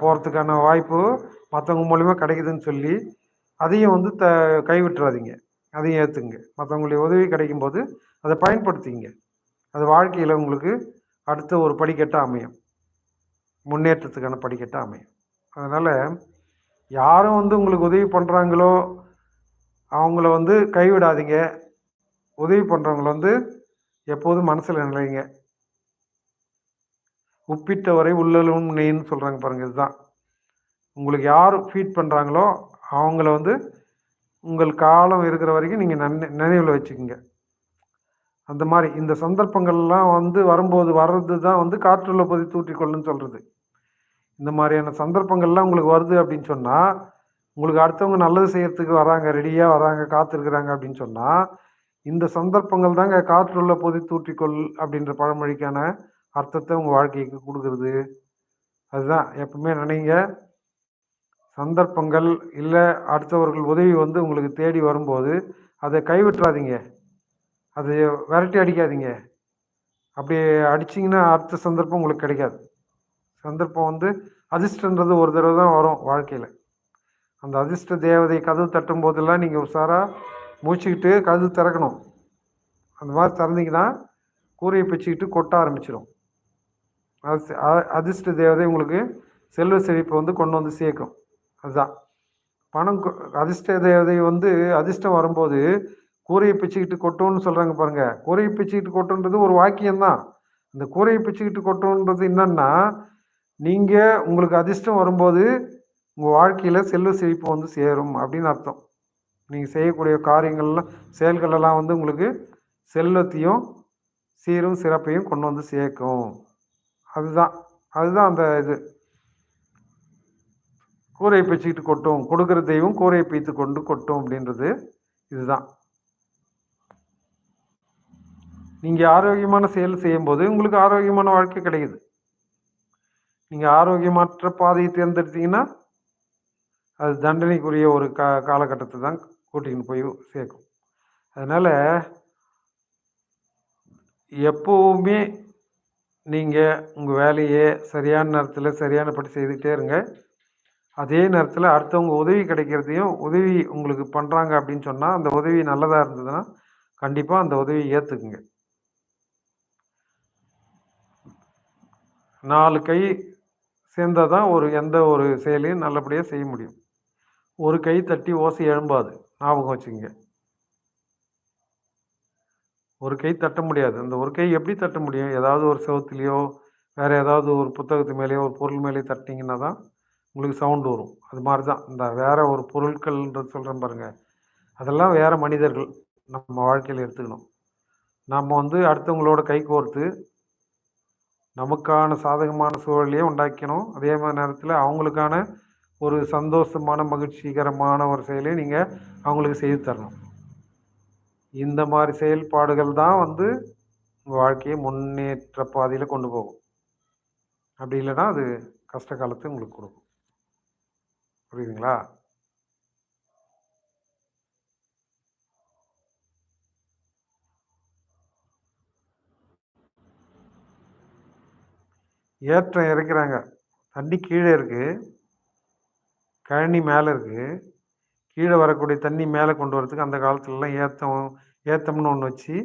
போறதுக்கான வாய்ப்பு மத்தவங்க மூலியமா கிடைக்குதுன்னு சொல்லி, அதையும் வந்து கைவிட்றாதீங்க. அதையும் ஏத்துக்கங்க. மத்தவங்களுடைய உதவி கிடைக்கும்போது அத பயன்படுத்திக்கங்க. அது வாழ்க்கையில உங்களுக்கு அடுத்த ஒரு படிக்கட்டா அமையும். முன்னேற்றத்துக்கான படிக்கட்டா அமையும். அதனால யாரும் வந்து உங்களுக்கு உதவி பண்றாங்களோ, அவங்கள வந்து கைவிடாதீங்க. உதவி பண்றவங்கள வந்து எப்போதும் மனசுல நினைங்க. "உப்பிட்டவரை உள்ளலும் நெய்ன்னு" சொல்றாங்க பாருங்க. இதுதான். உங்களுக்கு யார் ஃபீட் பண்றாங்களோ, அவங்கள வந்து உங்கள் காலம் இருக்கிற வரைக்கும் நீங்க நினைவுல வச்சுக்கங்க. அந்த மாரி இந்த சந்தர்ப்பங்கள்லாம் வந்து வரும்போது வர்றது தான் வந்து "காற்றுள்ள போதே தூற்றிக்கொள்ளுன்னு" சொல்றது. இந்த மாரியான சந்தர்ப்பங்கள்லாம் உங்களுக்கு வருது அப்படின்னு சொன்னா, உங்களுக்கு அடுத்தவங்க நல்லது செய்யறதுக்கு வராங்க, ரெடியா வராங்க, காத்திருக்கிறாங்க அப்படின்னு சொன்னா, இந்த சந்தர்ப்பங்கள் தாங்க "காற்றுள்ள போதே தூற்றிக்கொள்" அப்படின்ற பழமொழிக்கான அர்த்தத்த உங்க வாழ்க்கைக்கு குடுக்குறது. அதுதான் எப்பவுமே நினைங்க. சந்தர்ப்பங்கள் இல்ல அடுத்தவர்கள் உதவி வந்து உங்களுக்கு தேடி வரும்போது, அத கைவிட்றாதீங்க. அது விரட்டி அடிக்காதீங்க. அப்படி அடிச்சீங்கன்னா, அடுத்த சந்தர்ப்பம் உங்களுக்கு கிடைக்காது. சந்தர்ப்பம் வந்து அதிர்ஷ்டன்றது ஒரு தடவ தான் வரும் வாழ்க்கையில. அந்த அதிர்ஷ்ட தேவதை கதவு தட்டும்போதெல்லாம் நீங்க உஷாரா முழிச்சுக்கிட்டு கதவு திறக்கணும். அந்த மாரி திறந்தீங்கன்னா, கூரைய பிச்சுக்கிட்டு கொட்ட ஆரம்பிச்சுரும். அதிர்ஷ்ட தேவதை உங்களுக்கு செல்வ செழிப்ப வந்து கொண்டு வந்து சேர்க்கும். அதுதான். பணம் அதிர்ஷ்ட தேவதை வந்து அதிர்ஷ்டம் வரும்போது, கூரைய பிச்சுக்கிட்டு கொட்டும்னு சொல்றாங்க பாருங்க. கூரைய பிச்சுக்கிட்டு கொட்டுன்றது ஒரு வாக்கியம் தான். அந்த கூரைய பிச்சுக்கிட்டு கொட்டுன்றது என்னன்னா, நீங்க உங்களுக்கு அதிர்ஷ்டம் வரும்போது, உங்க வாழ்க்கையில செல்வ செழிப்பு வந்து சேரும் அப்படின்னு அர்த்தம். நீங்க செய்யக்கூடிய காரியங்கள்லாம் செயல்கள் எல்லாம் வந்து உங்களுக்கு செல்வத்தையும், சீரும் சிறப்பையும் கொண்டு வந்து சேர்க்கும். அதுதான். அதுதான் அந்த இது. "கூரைய பிச்சுக்கிட்டு கொட்டும். கொடுக்கிற தெய்வம் கூரைய பிய்த்துக் கொண்டு கொட்டும்" அப்படின்றது இதுதான். நீங்க ஆரோக்கியமான செயல் செய்யும்போது, உங்களுக்கு ஆரோக்கியமான வாழ்க்கை கிடைக்குது. நீங்க ஆரோக்கியமற்ற பாதைய தேர்ந்தெடுத்தீங்கன்னா, அது தண்டனைக்குரிய ஒரு காலகட்டத்த தான் கூட்டின்னு போய் சேர்க்கும். அதனால எப்பவுமே நீங்க உங்க வேலைய சரியான நேரத்தில, சரியானபடி செய்துகிட்டே இருங்க. அதே நேரத்தில அடுத்தவங்க உதவி கிடைக்கிறதையும், உதவி உங்களுக்கு பண்றாங்க அப்படின்னு சொன்னா, அந்த உதவி நல்லதா இருந்ததுன்னா, கண்டிப்பா அந்த உதவிய ஏத்துக்குங்க. 4 கை சேர்ந்தா தான் எந்த ஒரு செயலையும் நல்லபடியா செய்ய முடியும். ஒரு கை தட்டி ஓசை எழும்பாது. ஞாபகம் வச்சுக்கங்க. ஒரு கை தட்ட முடியாது. அந்த ஒரு கை எப்படி தட்ட முடியும்? ஏதாவது ஒரு செவுத்துலயோ, வேற ஏதாவது ஒரு புத்தகத்து மேலயோ, ஒரு பொருள் மேலயோ தட்டினீங்கன்னா தான், உங்களுக்கு சவுண்டு வரும். அது மாதிரி தான் இந்த வேற ஒரு பொருட்கள்ன்றது சொல்கிறேன் பாருங்கள், அதெல்லாம் வேறு மனிதர்கள் நம்ம வாழ்க்கையில் எடுத்துக்கணும். நம்ம வந்து அடுத்தவங்களோட கை கோர்த்து நமக்கான சாதகமான சூழலையே உண்டாக்கணும். அதே மாதிரி நேரத்தில் அவங்களுக்கான ஒரு சந்தோஷமான மகிழ்ச்சிகரமான ஒரு செயலையும் நீங்கள் அவங்களுக்கு செய்து தரணும். இந்த மாதிரி செயல்பாடுகள் தான் வந்து உங்கள் வாழ்க்கையை முன்னேற்ற பாதையில் கொண்டு போகும். அப்படி இல்லைன்னா அது கஷ்ட காலத்தை உங்களுக்கு கொடுக்கும். புரியுதுங்களா? ஏற்றம் இறக்கிறாங்க. தண்ணி கீழே இருக்குது, கழனி மேலே இருக்குது. கீழே வரக்கூடிய தண்ணி மேலே கொண்டு வரதுக்கு அந்த காலத்துலலாம் ஏத்தம்னு ஒன்று வச்சு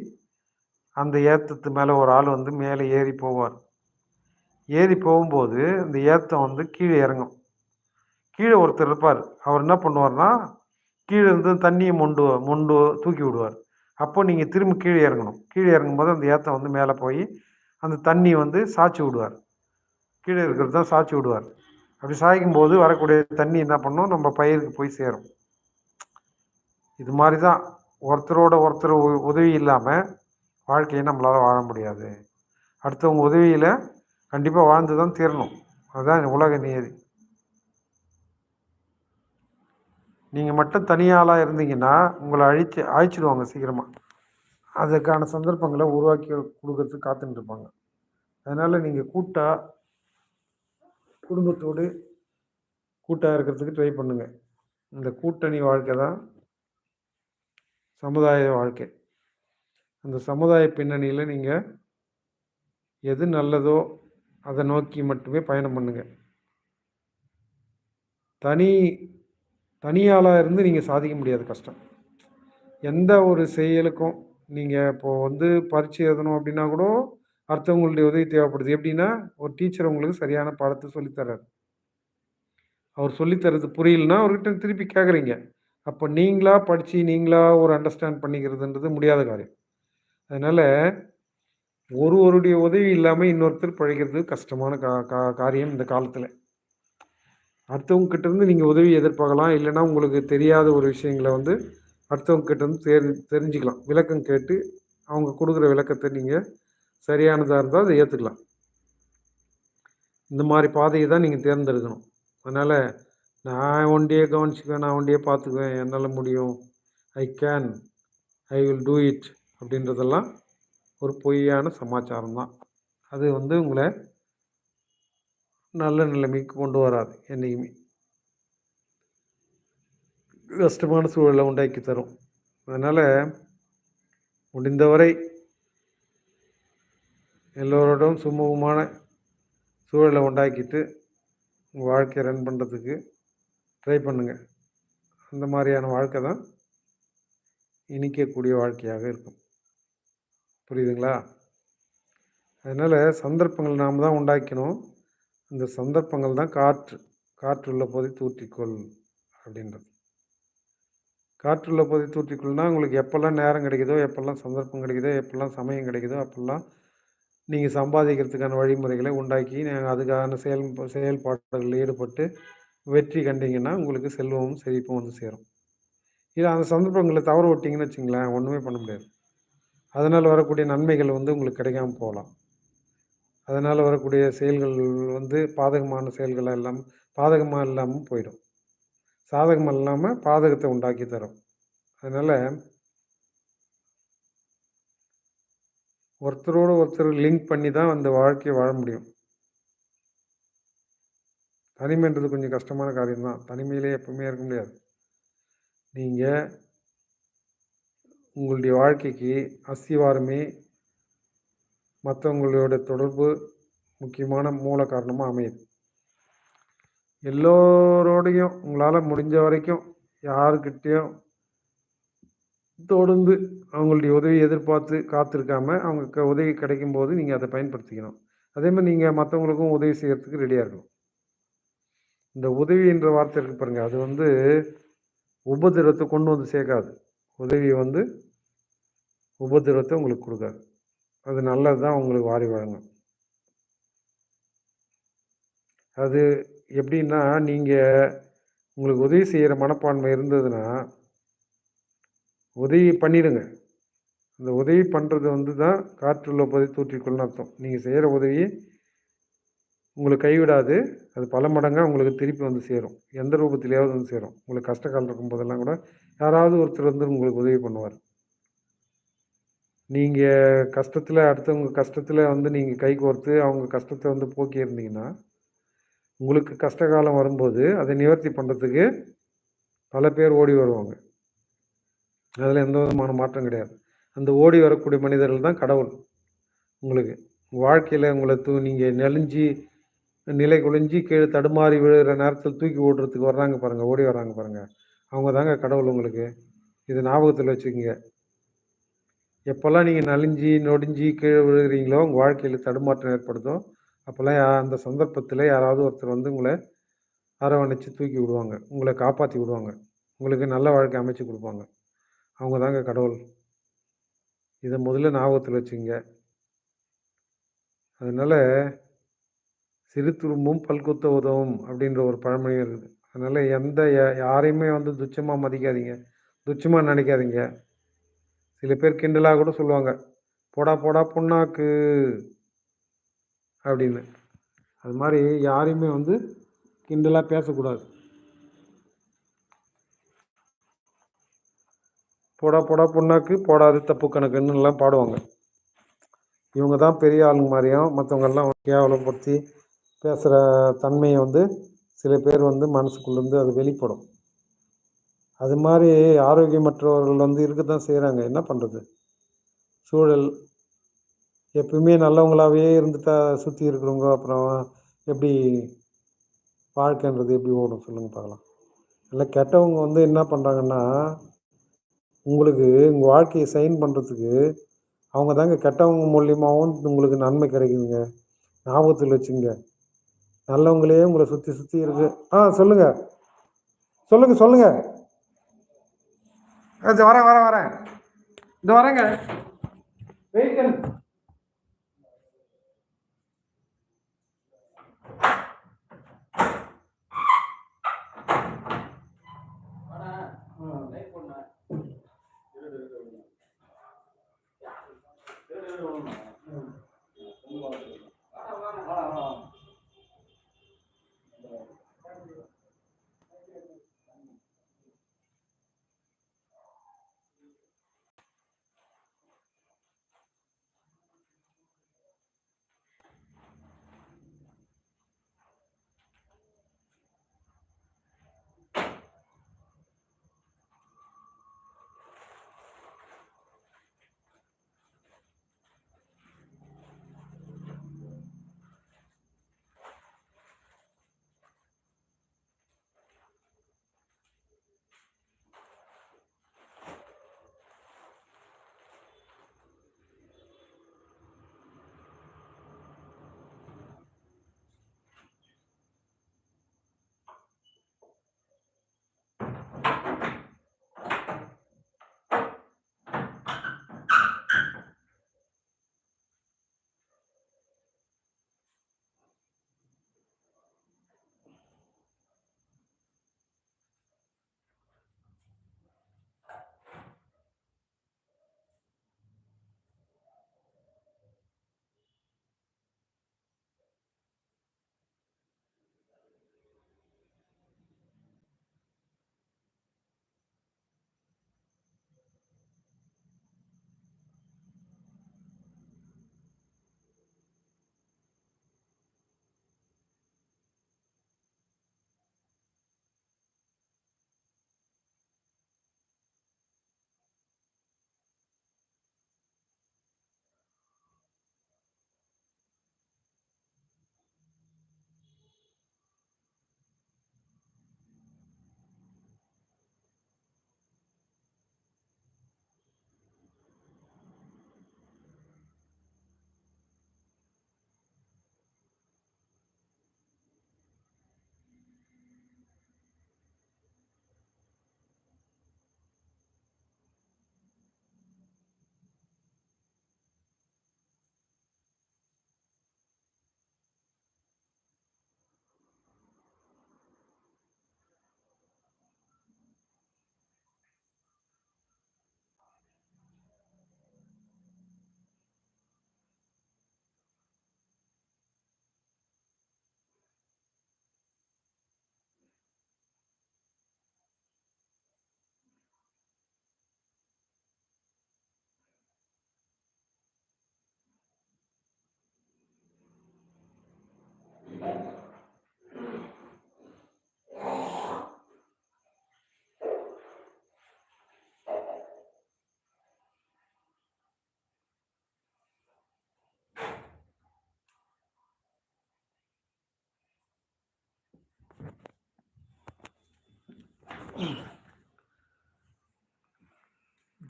அந்த ஏத்தத்து மேலே ஒரு ஆள் வந்து மேலே ஏறி போவார். ஏறி போகும்போது அந்த ஏத்தம் வந்து கீழே இறங்கும். கீழே ஒருத்தர் இருப்பார். அவர் என்ன பண்ணுவார்னா, கீழே இருந்து தண்ணியை மொண்டு தூக்கி விடுவார். அப்போ நீங்கள் திரும்ப கீழே இறங்கணும். கீழே இறங்கும்போது அந்த ஏத்தம் வந்து மேலே போய் அந்த தண்ணி வந்து சாய்ச்சி விடுவார். கீழே இருக்கிறது தான் சாய்ச்சி விடுவார். அப்படி சாய்க்கும்போது வரக்கூடிய தண்ணி என்ன பண்ணும், நம்ம பயிருக்கு போய் சேரும். இது மாதிரி தான் ஒருத்தரோட ஒருத்தர் உதவி இல்லாமல் வாழ்க்கையை நம்மளால் வாழ முடியாது. அடுத்தவங்க உதவியில் கண்டிப்பாக வாழ்ந்து தான் தீரணும். அதுதான் உலக நியதி. நீங்கள் மட்டும் தனியாளாக இருந்தீங்கன்னா உங்களை அழிச்சிடுவாங்க சீக்கிரமாக. அதுக்கான சந்தர்ப்பங்களை உருவாக்கி கொடுக்கறதுக்கு காத்துட்டு இருப்பாங்க. அதனால் நீங்கள் குடும்பத்தோடு கூட்டாக இருக்கிறதுக்கு ட்ரை பண்ணுங்கள். இந்த கூட்டணி வாழ்க்கை தான் சமுதாய வாழ்க்கை. அந்த சமுதாய பின்னணியில் நீங்கள் எது நல்லதோ அதை நோக்கி மட்டுமே பயணம் பண்ணுங்கள். தனியாளாக இருந்து நீங்கள் சாதிக்க முடியாது, கஷ்டம். எந்த ஒரு செயலுக்கும் நீங்கள் இப்போது வந்து பரீட்சை எழுதணும் அப்படின்னா கூட அடுத்தவங்களுடைய உதவி தேவைப்படுது. எப்படின்னா, ஒரு டீச்சர் உங்களுக்கு சரியான பாடத்தை சொல்லித்தர்றாரு. அவர் சொல்லித்தரது புரியலன்னா அவர்கிட்ட திருப்பி கேட்குறீங்க. அப்போ நீங்களா படித்து நீங்களா ஒரு அண்டர்ஸ்டாண்ட் பண்ணிக்கிறதுன்றது முடியாத காரியம். அதனால் ஒருவருடைய உதவி இல்லாமல் இன்னொருத்தர் பிழைக்கிறது கஷ்டமான காரியம் இந்த காலத்தில். அடுத்தவங்க கிட்டேருந்து நீங்கள் உதவி எதிர்பார்க்கலாம். இல்லைன்னா உங்களுக்கு தெரியாத ஒரு விஷயங்களை வந்து அடுத்தவங்க கிட்டேருந்து தெரிஞ்சுக்கலாம். விளக்கம் கேட்டு அவங்க கொடுக்குற விளக்கத்தை நீங்கள் சரியானதாக இருந்தால் அதை ஏற்றுக்கலாம். இந்த மாதிரி பாதையை தான் நீங்கள் தேர்ந்தெடுக்கணும். அதனால் நான் ஒண்டியே கவனிச்சுக்குவேன், நான் ஒண்டியே பார்த்துக்குவேன், என்னால் முடியும், ஐ வில் டூ இட் அப்படின்றதெல்லாம் ஒரு பொய்யான சமாச்சாரம் தான். அது வந்து உங்களை நல்ல நிலைமைக்கு கொண்டு வராது. என்றைக்குமே கஷ்டமான சூழலை உண்டாக்கி தரும். அதனால் முடிந்தவரை எல்லோரோடும் சுமூகமான சூழலை உண்டாக்கிட்டு உங்கள் வாழ்க்கையை ரன் பண்ணுறதுக்கு ட்ரை பண்ணுங்கள். அந்த மாதிரியான வாழ்க்கை தான் இனிக்கக்கூடிய வாழ்க்கையாக இருக்கும். புரியுதுங்களா? அதனால் சந்தர்ப்பங்கள் நாம் தான் உண்டாக்கணும். அந்த சந்தர்ப்பங்கள் தான் காற்றுள்ள போதை தூற்றிக்கொள் அப்படின்றது. காற்றுள்ள போதை தூற்றிக்கொள்னா உங்களுக்கு எப்போல்லாம் நேரம் கிடைக்குதோ, எப்போல்லாம் சந்தர்ப்பம் கிடைக்குதோ, எப்போல்லாம் சமயம் கிடைக்குதோ அப்போல்லாம் நீங்கள் சம்பாதிக்கிறதுக்கான வழிமுறைகளை உண்டாக்கி அதுக்கான செயல்பாடுகளில் ஈடுபட்டு வெற்றி கண்டிங்கன்னா உங்களுக்கு செல்வமும் செழிப்பும் வந்து சேரும். இது அந்த சந்தர்ப்பங்களை தவற விட்டிங்கன்னு வச்சுங்களேன், ஒன்றுமே பண்ண முடியாது. அதனால் வரக்கூடிய நன்மைகள் வந்து உங்களுக்கு கிடைக்காம போகலாம். அதனால் வரக்கூடிய செயல்கள் வந்து பாதகமான செயல்கள் எல்லாம் பாதகமாக இல்லாமல் போயிடும். சாதகம் இல்லாமல் பாதகத்தை உண்டாக்கி தரும். அதனால் ஒருத்தரோடு ஒருத்தர் லிங்க் பண்ணி தான் அந்த வாழ்க்கையை வாழ முடியும். தனிமைன்றது கொஞ்சம் கஷ்டமான காரியம்தான். தனிமையிலே எப்பவுமே இருக்க முடியாது. நீங்கள் உங்களுடைய வாழ்க்கைக்கு அஸ்திவாரமே மற்றவங்களோட தொடர்பு முக்கியமான மூல காரணமாக அமையுது. எல்லோரோடையும் உங்களால் முடிஞ்ச வரைக்கும் யாருக்கிட்டேயும் தொடர்ந்து அவங்களுடைய உதவி எதிர்பார்த்து காத்திருக்காம அவங்க உதவி கிடைக்கும்போது நீங்கள் அதை பயன்படுத்திக்கணும். அதே மாதிரி நீங்கள் மற்றவங்களுக்கும் உதவி செய்கிறதுக்கு ரெடியாக இருக்கணும். இந்த உதவி என்ற வார்த்தை இருக்கு பாருங்கள், அது வந்து உபதிரவத்தை கொண்டு வந்து சேர்க்காது. உதவி வந்து உபதிரவத்தை உங்களுக்கு கொடுக்காது. அது நல்லது தான் உங்களுக்கு வாரி வழங்கும். அது எப்படின்னா, நீங்கள் உங்களுக்கு உதவி செய்கிற மனப்பான்மை இருந்ததுன்னா, உதவி பண்ணிடுங்க. அந்த உதவி பண்ணுறது வந்து தான் காற்றுள்ள போதை தூற்றிக்கொள்ளுன்னு அர்த்தம். நீங்கள் செய்கிற உதவி உங்களை கைவிடாது. அது பல மடங்கா உங்களுக்கு திருப்பி வந்து சேரும். எந்த ரூபத்திலயாவது வந்து சேரும். உங்களுக்கு கஷ்ட காலம் இருக்கும்போதெல்லாம் கூட யாராவது ஒருத்தர் வந்து உங்களுக்கு உதவி பண்ணுவார். நீங்க கஷ்டத்தில அடுத்தவங்க கஷ்டத்தில வந்து நீங்க கை கோர்த்து அவங்க கஷ்டத்த வந்து போக்கியிருந்தீங்கன்னா, உங்களுக்கு கஷ்ட காலம் வரும்போது அதை நிவர்த்தி பண்றதுக்கு பல பேர் ஓடி வருவாங்க. அதில எந்த விதமான மாற்றம் கிடையாது. அந்த ஓடி வரக்கூடிய மனிதர்கள் தான் கடவுள் உங்களுக்கு. உங்க வாழ்க்கையில உங்கள நீங்க நெளிஞ்சு நிலை குலைஞ்சு கீழ தடுமாறி விழுகிற நேரத்தில தூக்கி விடுறதுக்கு வர்றாங்க பாருங்க, ஓடி வர்றாங்க பாருங்க. அவங்க தாங்க கடவுள் உங்களுக்கு. இத ஞாபகத்தில வச்சுக்கங்க. எப்போல்லாம் நீங்க நலிஞ்சு, நொடிஞ்சு கீழ விழுகிறீங்களோ, உங்க வாழ்க்கையில தடுமாற்றம் ஏற்படுதோ, அப்போல்லாம் அந்த சந்தர்ப்பத்தில யாராவது ஒருத்தர் வந்து உங்கள அரவணைச்சு தூக்கி விடுவாங்க. உங்கள காப்பாத்தி விடுவாங்க. உங்களுக்கு நல்ல வாழ்க்கை அமைச்சு குடுப்பாங்க. அவங்க தாங்க கடவுள். இத முதல்ல ஞாபகத்தில வச்சுக்கங்க. அதனால "சிறு துரும்பும் பல்குத்த உதவும்" அப்படின்ற ஒரு பழமொழி இருக்குது. அதனால எந்த யாரையுமே வந்து துச்சமா மதிக்காதீங்க. துச்சமா நினைக்காதீங்க. சில பேர் கிண்டலா கூட சொல்லுவாங்க. "போடா போடா புண்ணாக்கு" அப்படின்னு. அது மாரி யாரையுமே வந்து கிண்டலா பேசக்கூடாது. "போடா போடா புண்ணாக்கு, போடாது தப்பு கணக்குன்னுலாம்" பாடுவாங்க. இவங்க தான் பெரிய ஆளுங்க மாரியும், மத்தவங்கெல்லாம் கேவலப்படுத்தி பேசுற தன்மைய வந்து சில பேர் வந்து மனசுக்குள்ளேருந்து அது வெளிப்படும். அது மாரி ஆரோக்கியமற்றவர்கள் வந்து இருக்கத்தான் செய்றாங்க. என்ன பண்றது? சூழல் எப்பவுமே நல்லவங்களாவே இருந்துட்டா சுத்தி இருக்கிறவங்க அப்புறம் எப்படி வாழ்க்கைன்றது எப்படி ஓடும் சொல்லுங்க பார்க்கலாம். இல்ல கெட்டவங்க வந்து என்ன பண்றாங்கன்னா, உங்களுக்கு உங்க வாழ்க்கைய சைன் பண்றதுக்கு அவங்க தாங்க கெட்டவங்க மூலியமாவும் உங்களுக்கு நன்மை கிடைக்குதுங்க. ஞாபகத்துல வச்சுக்கங்க. நல்லவங்களே உங்கள சுத்தி சுத்தி இருக்கு. சொல்லுங்க. சொல்லுங்க, சொல்லுங்க. இதோ வரேன், வரேன், வரேன். இதோ வரேங்க. வெயிட் பண்ணுங்க.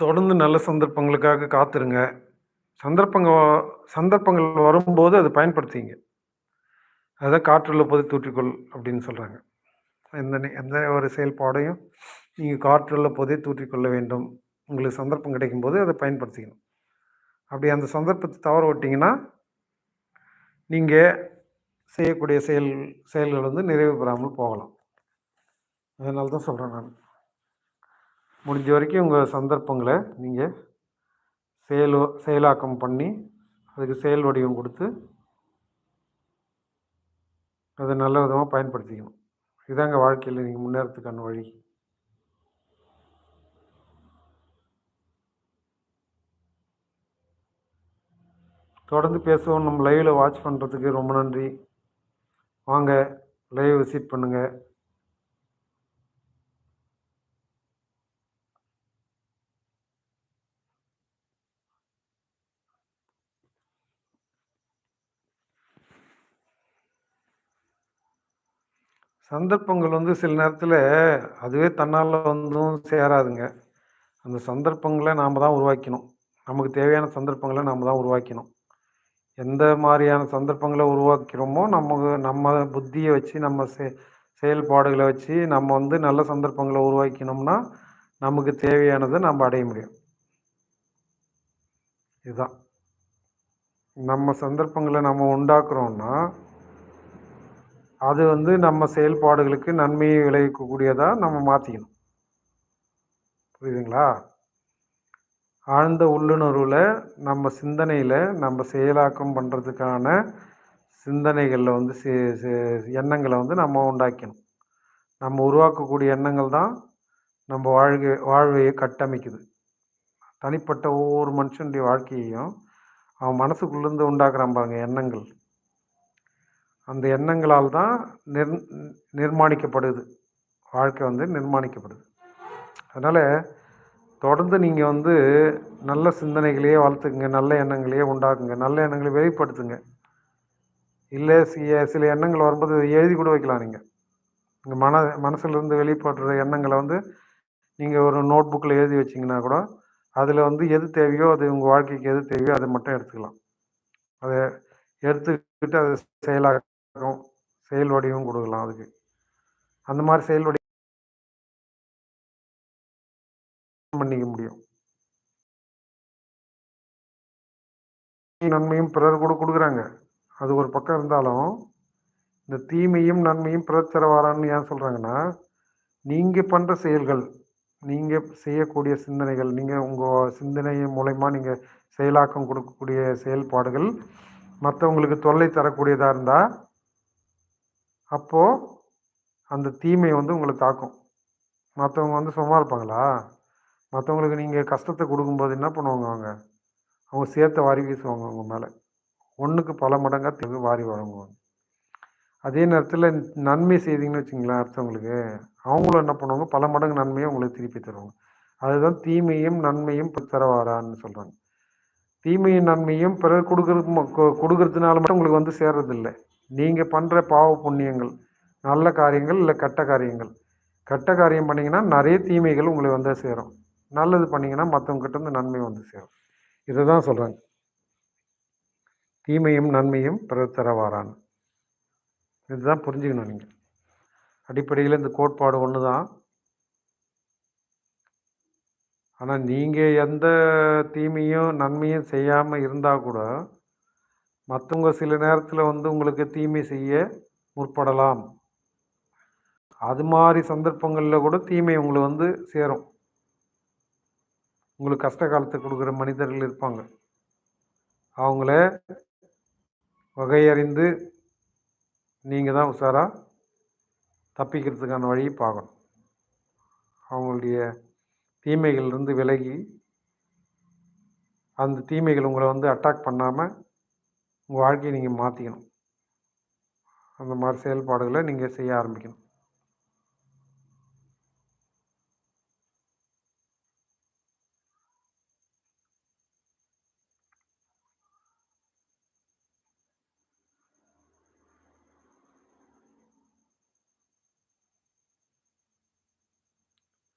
தொடர்ந்து நல்ல சந்தர்ப்பங்களுக்காக காத்துருங்க. சந்தர்ப்பங்க சந்தர்ப்பங்கள் வரும்போது அத பயன்படுத்திங்க. அதான் "காற்றுள்ள போதை தூற்றிக்கொள்" அப்படின்னு சொல்றாங்க. எந்த ஒரு செயல்பாடையும் நீங்க காற்றுள்ள போதே தூற்றிக்கொள்ள வேண்டும். உங்களுக்கு சந்தர்ப்பம் கிடைக்கும்போது அத பயன்படுத்திக்கணும். அப்படி அந்த சந்தர்ப்பத்த தவற விட்டீங்கன்னா, நீங்க செய்யக்கூடிய செயல்கள் வந்து நிறைவு பெறாமல் போகலாம். அதனால தான் சொல்றேன் நானு. முடிஞ்ச வரைக்கும் உங்க சந்தர்ப்பங்கள நீங்க செயலாக்கம் பண்ணி, அதுக்கு செயல் வடிவம் குடுத்து, அத நல்ல விதமா பயன்படுத்திக்கணும். இதாங்க வாழ்க்கையில நீங்க முன்னேறதுக்கான வழி. தொடர்ந்து பேசுவோம். நம்ம லைவ்ல வாட்ச் பண்றதுக்கு ரொம்ப நன்றி. வாங்க, லைவ் விசிட் பண்ணுங்க. சந்தர்ப்பங்கள் வந்து சில நேரத்தில அதுவே தன்னால வந்தும் சேராதுங்க. அந்த சந்தர்ப்பங்கள நாம தான் உருவாக்கிக்கணும். நமக்கு தேவையான சந்தர்ப்பங்கள நாம தான் உருவாக்கிக்கணும். எந்த மாரியான சந்தர்ப்பங்கள உருவாக்கிறோமோ, நம்ம புத்திய வச்சு, நம்ம செயல்பாடுகள வச்சு, நம்ம வந்து நல்ல சந்தர்ப்பங்கள உருவாக்கினோம்னா, நமக்கு தேவையானத நம்ம அடைய முடியும். இதுதான். நம்ம சந்தர்ப்பங்கள நம்ம உண்டாக்குறோம்னா, அது வந்து நம்ம செயல்பாடுகளுக்கு நன்மையை விளைவிக்கக்கூடியதா நம்ம மாத்திக்கணும். புரியுதுங்களா? ஆழ்ந்த உள்ளுணர்வுல, நம்ம சிந்தனையில, நம்ம செயலாக்கம் பண்றதுக்கான சிந்தனைகள்ல வந்து எண்ணங்கள வந்து நம்ம உண்டாக்கணும். நம்ம உருவாக்கக்கூடிய எண்ணங்கள் தான் நம்ம வாழ்வையை கட்டமைக்குது. தனிப்பட்ட ஒவ்வொரு மனுஷனுடைய வாழ்க்கையையும் அவன் மனசுக்குள்ளேருந்து உண்டாக்குறான் பாருங்க எண்ணங்கள். அந்த எண்ணங்களால் தான் நிர் நிர்மாணிக்கப்படுது. வாழ்க்கை வந்து நிர்மாணிக்கப்படுது. அதனால தொடர்ந்து நீங்க வந்து நல்ல சிந்தனைகளையே வளர்த்துக்குங்க. நல்ல எண்ணங்களையே உண்டாக்குங்க. நல்ல எண்ணங்களை வெளிப்படுத்துங்க. இல்ல சில எண்ணங்கள் வரும்போது எழுதி கூட வைக்கலாம் நீங்க. உங்க மனசுலேருந்து வெளிப்படுற எண்ணங்கள வந்து நீங்க ஒரு நோட் புக்ல எழுதி வச்சீங்கன்னா கூட, அதில வந்து எது தேவையோ, அது உங்க வாழ்க்கைக்கு எது தேவையோ அத மட்டும் எடுத்துக்கலாம். அத எடுத்துக்கிட்டு அத செயலாக்கம், செயல் வடிவம் குடுக்கலாம் அதுக்கு. அந்த மாரி செயல் வடிவம் பண்ணிக்க முடியும். நன்மையும் பிறர் கூட குடுக்குறாங்க. அது ஒரு பக்கம் இருந்தாலும், இந்த தீமையும், நன்மையும் பிறர் தர வாரான்னு ஏன் சொல்றாங்கன்னா, நீங்க பண்ற செயல்கள், நீங்க செய்யக்கூடிய சிந்தனைகள், நீங்க உங்க சிந்தனை மூலியமா நீங்க செயலாக்கம் குடுக்கக்கூடிய செயல்பாடுகள், மத்தவங்களுக்கு தொல்லை தரக்கூடியதா இருந்தா, அப்போ அந்த தீமை வந்து உங்கள தாக்கும். மத்தவங்க வந்து சும்மா இருப்பாங்களா? மத்தவங்களுக்கு நீங்க கஷ்டத்த குடுக்கும்போது என்ன பண்ணுவாங்க அவங்க? அவங்க சேத்த வாரி வீசுவாங்க உங்க மேல. 1க்கு பல மடங்கா வாரி வழங்குவாங்க. அதே நேரத்தில நன்மை செய்தீங்கன்னு வச்சுக்கங்களேன் அடுத்தவங்களுக்கு, அவங்களும் என்ன பண்ணுவாங்க, பல மடங்கு நன்மைய உங்களுக்கு திருப்பி தருவாங்க. அதுதான் தீமையும், நன்மையும் தரவாரான்னு சொல்றாங்க. தீமையும், நன்மையும் பிறர் குடுக்கறதுனால மட்டும் உங்களுக்கு வந்து சேர்றதில்ல. நீங்க பண்ற பாவ புண்ணியங்கள், நல்ல காரியங்கள் இல்ல கெட்ட காரியங்கள். கெட்ட காரியம் பண்ணீங்கன்னா, நெறைய தீமைகள் உங்கள வந்து சேரும். நல்லது பண்ணீங்கன்னா, மத்தவங்க கிட்ட இருந்து நன்மை வந்து சேரும். இத தான் சொல்றாங்க. தீமையும், நன்மையும் பிறர் தரவாரான்னு. இதுதான் புரிஞ்சுக்கணும் நீங்க. அடிப்படையில இந்த கோட்பாடு ஒண்ணு தான். ஆனா, நீங்க எந்த தீமையும், நன்மையும் செய்யாம இருந்தா கூட, மத்தவங்க சில நேரத்தில வந்து உங்களுக்கு தீமை செய்ய முற்படலாம். அது மாரி சந்தர்ப்பங்கள்ல கூட தீமை உங்கள வந்து சேரும். உங்களுக்கு கஷ்ட காலத்த குடுக்குற மனிதர்கள் இருப்பாங்க. அவங்கள வகையறிந்து நீங்க தான் உஷாரா தப்பிக்கிறதுக்கான வழிய பார்க்கணும். அவங்களுடைய தீமைகள்லேருந்து விலகி, அந்த தீமைகள் உங்கள வந்து அட்டாக் பண்ணாம, உங்க வாழ்க்கைய நீங்க மாத்திக்கணும். அந்த மாரி செயல்பாடுகள நீங்க செய்ய ஆரம்பிக்கணும்.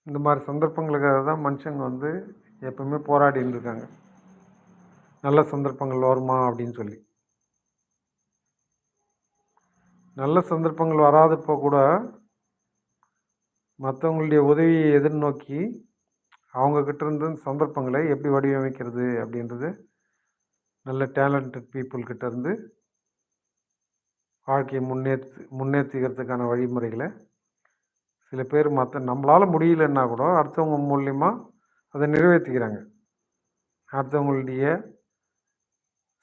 இந்த மாதிரி சந்தர்ப்பங்களுக்காக தான் மனுஷங்க வந்து எப்பவுமே போராடின்னு இருக்காங்க. நல்ல சந்தர்ப்பங்கள் வருமா அப்படின்னு சொல்லி. நல்ல சந்தர்ப்பங்கள் வராதப்போ கூட மற்றவங்களுடைய உதவியை எதிர்நோக்கி அவங்கக்கிட்ட இருந்து சந்தர்ப்பங்களை எப்படி வடிவமைக்கிறது அப்படின்றது நல்ல டேலண்டட் பீப்புள் கிட்ட இருந்து வாழ்க்கையை முன்னேற்றிக்கிறதுக்கான வழிமுறைகளை சில பேர் நம்மளால் முடியலன்னா கூட அடுத்தவங்க மூலியமா அதை நிறைவேற்றிக்கிறாங்க. அடுத்தவங்களுடைய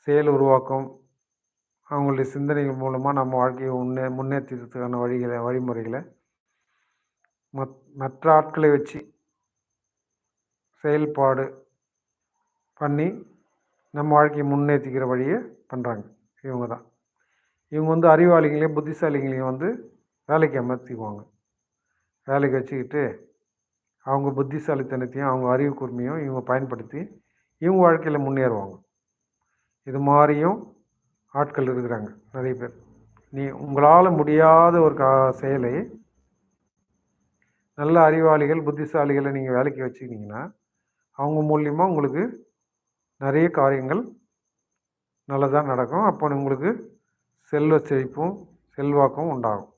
செயல் உருவாக்கம், அவங்களுடைய சிந்தனைகள் மூலமாக நம்ம வாழ்க்கையை முன்னேற்றத்துக்கான வழிமுறைகளை மற்ற ஆட்களை வச்சு செயல்பாடு பண்ணி நம்ம வாழ்க்கையை முன்னேற்றிக்கிற வழியை பண்ணுறாங்க. இவங்க தான். இவங்க வந்து அறிவாளிகளையும் புத்திசாலிகளையும் வந்து வேலைக்கு அமர்த்திக்குவாங்க. வேலைக்கு வச்சுக்கிட்டு அவங்க புத்திசாலித்தனத்தையும் அவங்க அறிவு கூர்மையும் இவங்க பயன்படுத்தி இவங்க வாழ்க்கையில் முன்னேறுவாங்க. இது மாதிரியும் ஆட்கள் இருக்கிறாங்க நிறைய பேர். உங்களால் முடியாத ஒரு செயலை நல்ல அறிவாளிகள் புத்திசாலிகளை நீங்கள் வேலைக்கு வச்சுக்கிட்டிங்கன்னா அவங்க மூலியமாக உங்களுக்கு நிறைய காரியங்கள் நல்லதாக நடக்கும். அப்போ உங்களுக்கு செல்வ செழிப்பும் செல்வாக்கும் உண்டாகும்.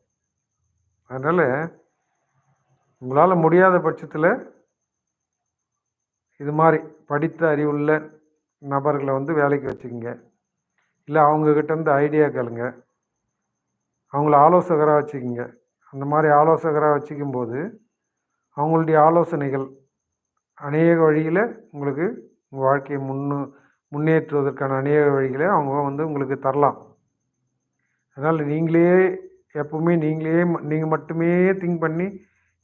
அதனால் உங்களால் முடியாத பட்சத்தில் இது மாதிரி படித்த அறிவுள்ள நபர்களை வந்து வேலைக்கு வச்சுக்கோங்க. இல்லை அவங்கக்கிட்டேருந்து ஐடியா கேளுங்க, அவங்கள ஆலோசகராக வச்சுக்கோங்க. அந்த மாதிரி ஆலோசகராக வச்சுக்கும்போது அவங்களுடைய ஆலோசனைகள் அநேக வழியில் உங்களுக்கு உங்கள் வாழ்க்கையை முன்னேற்றுவதற்கான அநேக வழிகளை அவங்க வந்து உங்களுக்கு தரலாம். அதனால் நீங்களே எப்பவுமே நீங்கள் மட்டுமே திங்க் பண்ணி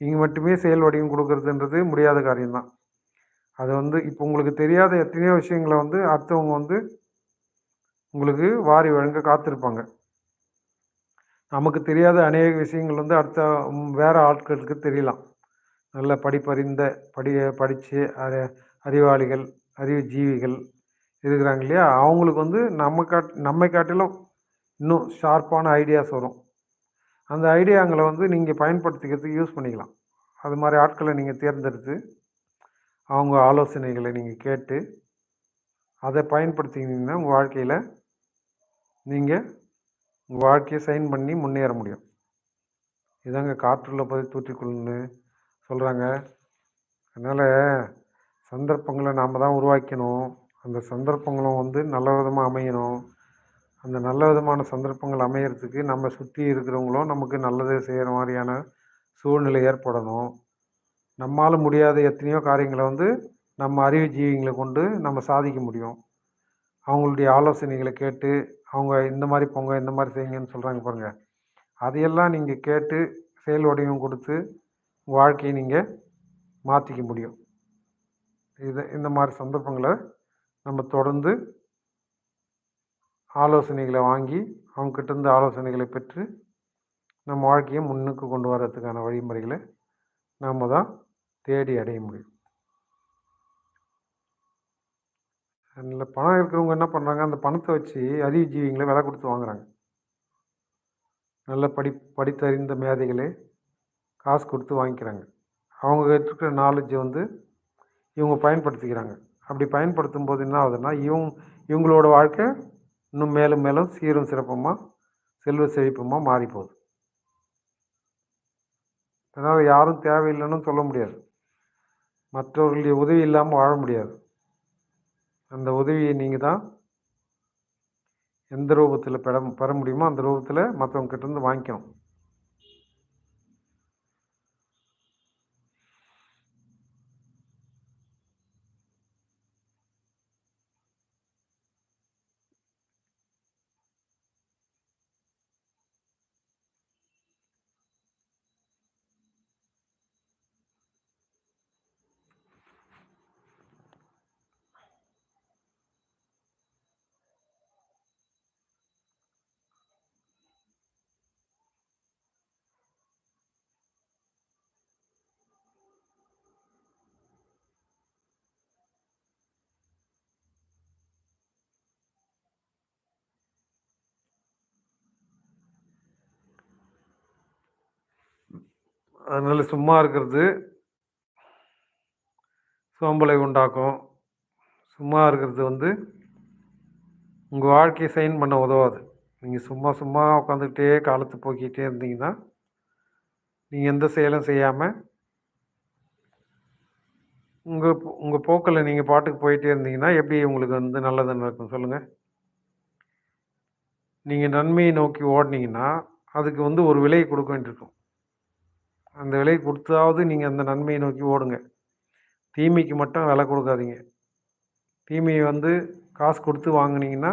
நீங்கள் மட்டுமே செயல் வடிவம் கொடுக்கறதுன்றது முடியாத காரியம்தான். அது வந்து இப்போ உங்களுக்கு தெரியாத எத்தனையோ விஷயங்களை வந்து அடுத்தவங்க வந்து உங்களுக்கு வாரி வழங்க காத்திருப்பாங்க. நமக்கு தெரியாத அநேக விஷயங்கள் வந்து வேறு ஆட்களுக்கு தெரியலாம். நல்ல படிப்பறிந்த படித்து அறிவாளிகள் அறிவு ஜீவிகள் இருக்கிறாங்க இல்லையா, அவங்களுக்கு வந்து நம்மை காட்டிலும் இன்னும் ஷார்ப்பான ஐடியாஸ் வரும். அந்த ஐடியாங்களை வந்து நீங்கள் பயன்படுத்திக்கிறதுக்கு யூஸ் பண்ணிக்கலாம். அது மாதிரி ஆட்களை நீங்கள் தேர்ந்தெடுத்து அவங்க ஆலோசனைகளை நீங்கள் கேட்டு அதை பயன்படுத்திக்கிட்டிங்கன்னா உங்கள் வாழ்க்கையில் நீங்கள் உங்கள் வாழ்க்கையை சைன் பண்ணி முன்னேற முடியும். இதாங்க காற்றுள்ள போதை தூற்றிக்கொள்ளுன்னு சொல்கிறாங்க. அதனால் சந்தர்ப்பங்களை நாம் தான் உருவாக்கணும். அந்த சந்தர்ப்பங்களும் வந்து நல்ல விதமாக அமையணும். அந்த நல்ல விதமான சந்தர்ப்பங்கள் அமையறதுக்கு நம்ம சுற்றி இருக்கிறவங்களும் நமக்கு நல்லது செய்கிற மாதிரியான சூழ்நிலை ஏற்படணும். நம்மால் முடியாத எத்தனையோ காரியங்களை வந்து நம்ம அறிவு ஜீவிங்களை கொண்டு நம்ம சாதிக்க முடியும். அவங்களுடைய ஆலோசனைகளை கேட்டு அவங்க இந்த மாதிரி போங்க இந்த மாதிரி செய்யுங்கன்னு சொல்கிறாங்க பாருங்கள், அதையெல்லாம் நீங்கள் கேட்டு செயல் வடிவம் கொடுத்து உங்கள் வாழ்க்கையை நீங்கள் மாற்றிக்க முடியும். இந்த மாதிரி சந்தர்ப்பங்களை நம்ம தொடர்ந்து ஆலோசனைகளை வாங்கி அவங்ககிட்டேருந்து ஆலோசனைகளை பெற்று நம்ம வாழ்க்கையை முன்னுக்கு கொண்டு வர்றதுக்கான வழிமுறைகளை நாம் தான் தேடி அடைய முடியும். அதில் பணம் இருக்கிறவங்க என்ன பண்ணுறாங்க, அந்த பணத்தை வச்சு அறிவு ஜீவிங்களை விலை கொடுத்து வாங்குறாங்க. நல்ல படித்தறிந்த மேதைகளே காசு கொடுத்து வாங்கிக்கிறாங்க. அவங்க இருக்கிற நாலேஜை வந்து இவங்க பயன்படுத்திக்கிறாங்க. அப்படி பயன்படுத்தும் போது என்ன ஆகுதுன்னா இவங்களோட வாழ்க்கை இன்னும் மேலும் மேலும் சீரும் சிறப்புமாக செல்வ செழிப்புமாக மாறி போகுது. அதனால் யாரும் தேவையில்லைன்னு சொல்ல முடியாது. மற்றவர்களுடைய உதவி இல்லாமல் வாழ முடியாது. அந்த உதவியை நீங்கள் தான் எந்த ரூபத்தில் பெற முடியுமோ அந்த ரூபத்தில் மற்றவங்க கிட்டேருந்து வாங்கிக்கணும். அதனால் சும்மா இருக்கிறது சோம்பலை உண்டாக்கும். சும்மா இருக்கிறது வந்து உங்கள் வாழ்க்கையை சைன் பண்ண உதவாது. நீங்கள் சும்மா சும்மா உட்காந்துக்கிட்டே காலத்தை போக்கிக்கிட்டே இருந்தீங்கன்னா, நீங்கள் எந்த செயலும் செய்யாமல் உங்கள் போக்கில் நீங்கள் பாட்டுக்கு போயிட்டே இருந்தீங்கன்னா எப்படி உங்களுக்கு வந்து நல்லது நடக்கும் சொல்லுங்கள்? நீங்கள் நன்மையை நோக்கி ஓடினீங்கன்னா அதுக்கு வந்து ஒரு விலை கொடுக்க வேண்டியிருக்கும். அந்த விலை கொடுத்தாவது நீங்கள் அந்த நன்மையை நோக்கி ஓடுங்க. தீமைக்கு மட்டும் விலை கொடுக்காதீங்க. தீமையை வந்து காசு கொடுத்து வாங்குனீங்கன்னா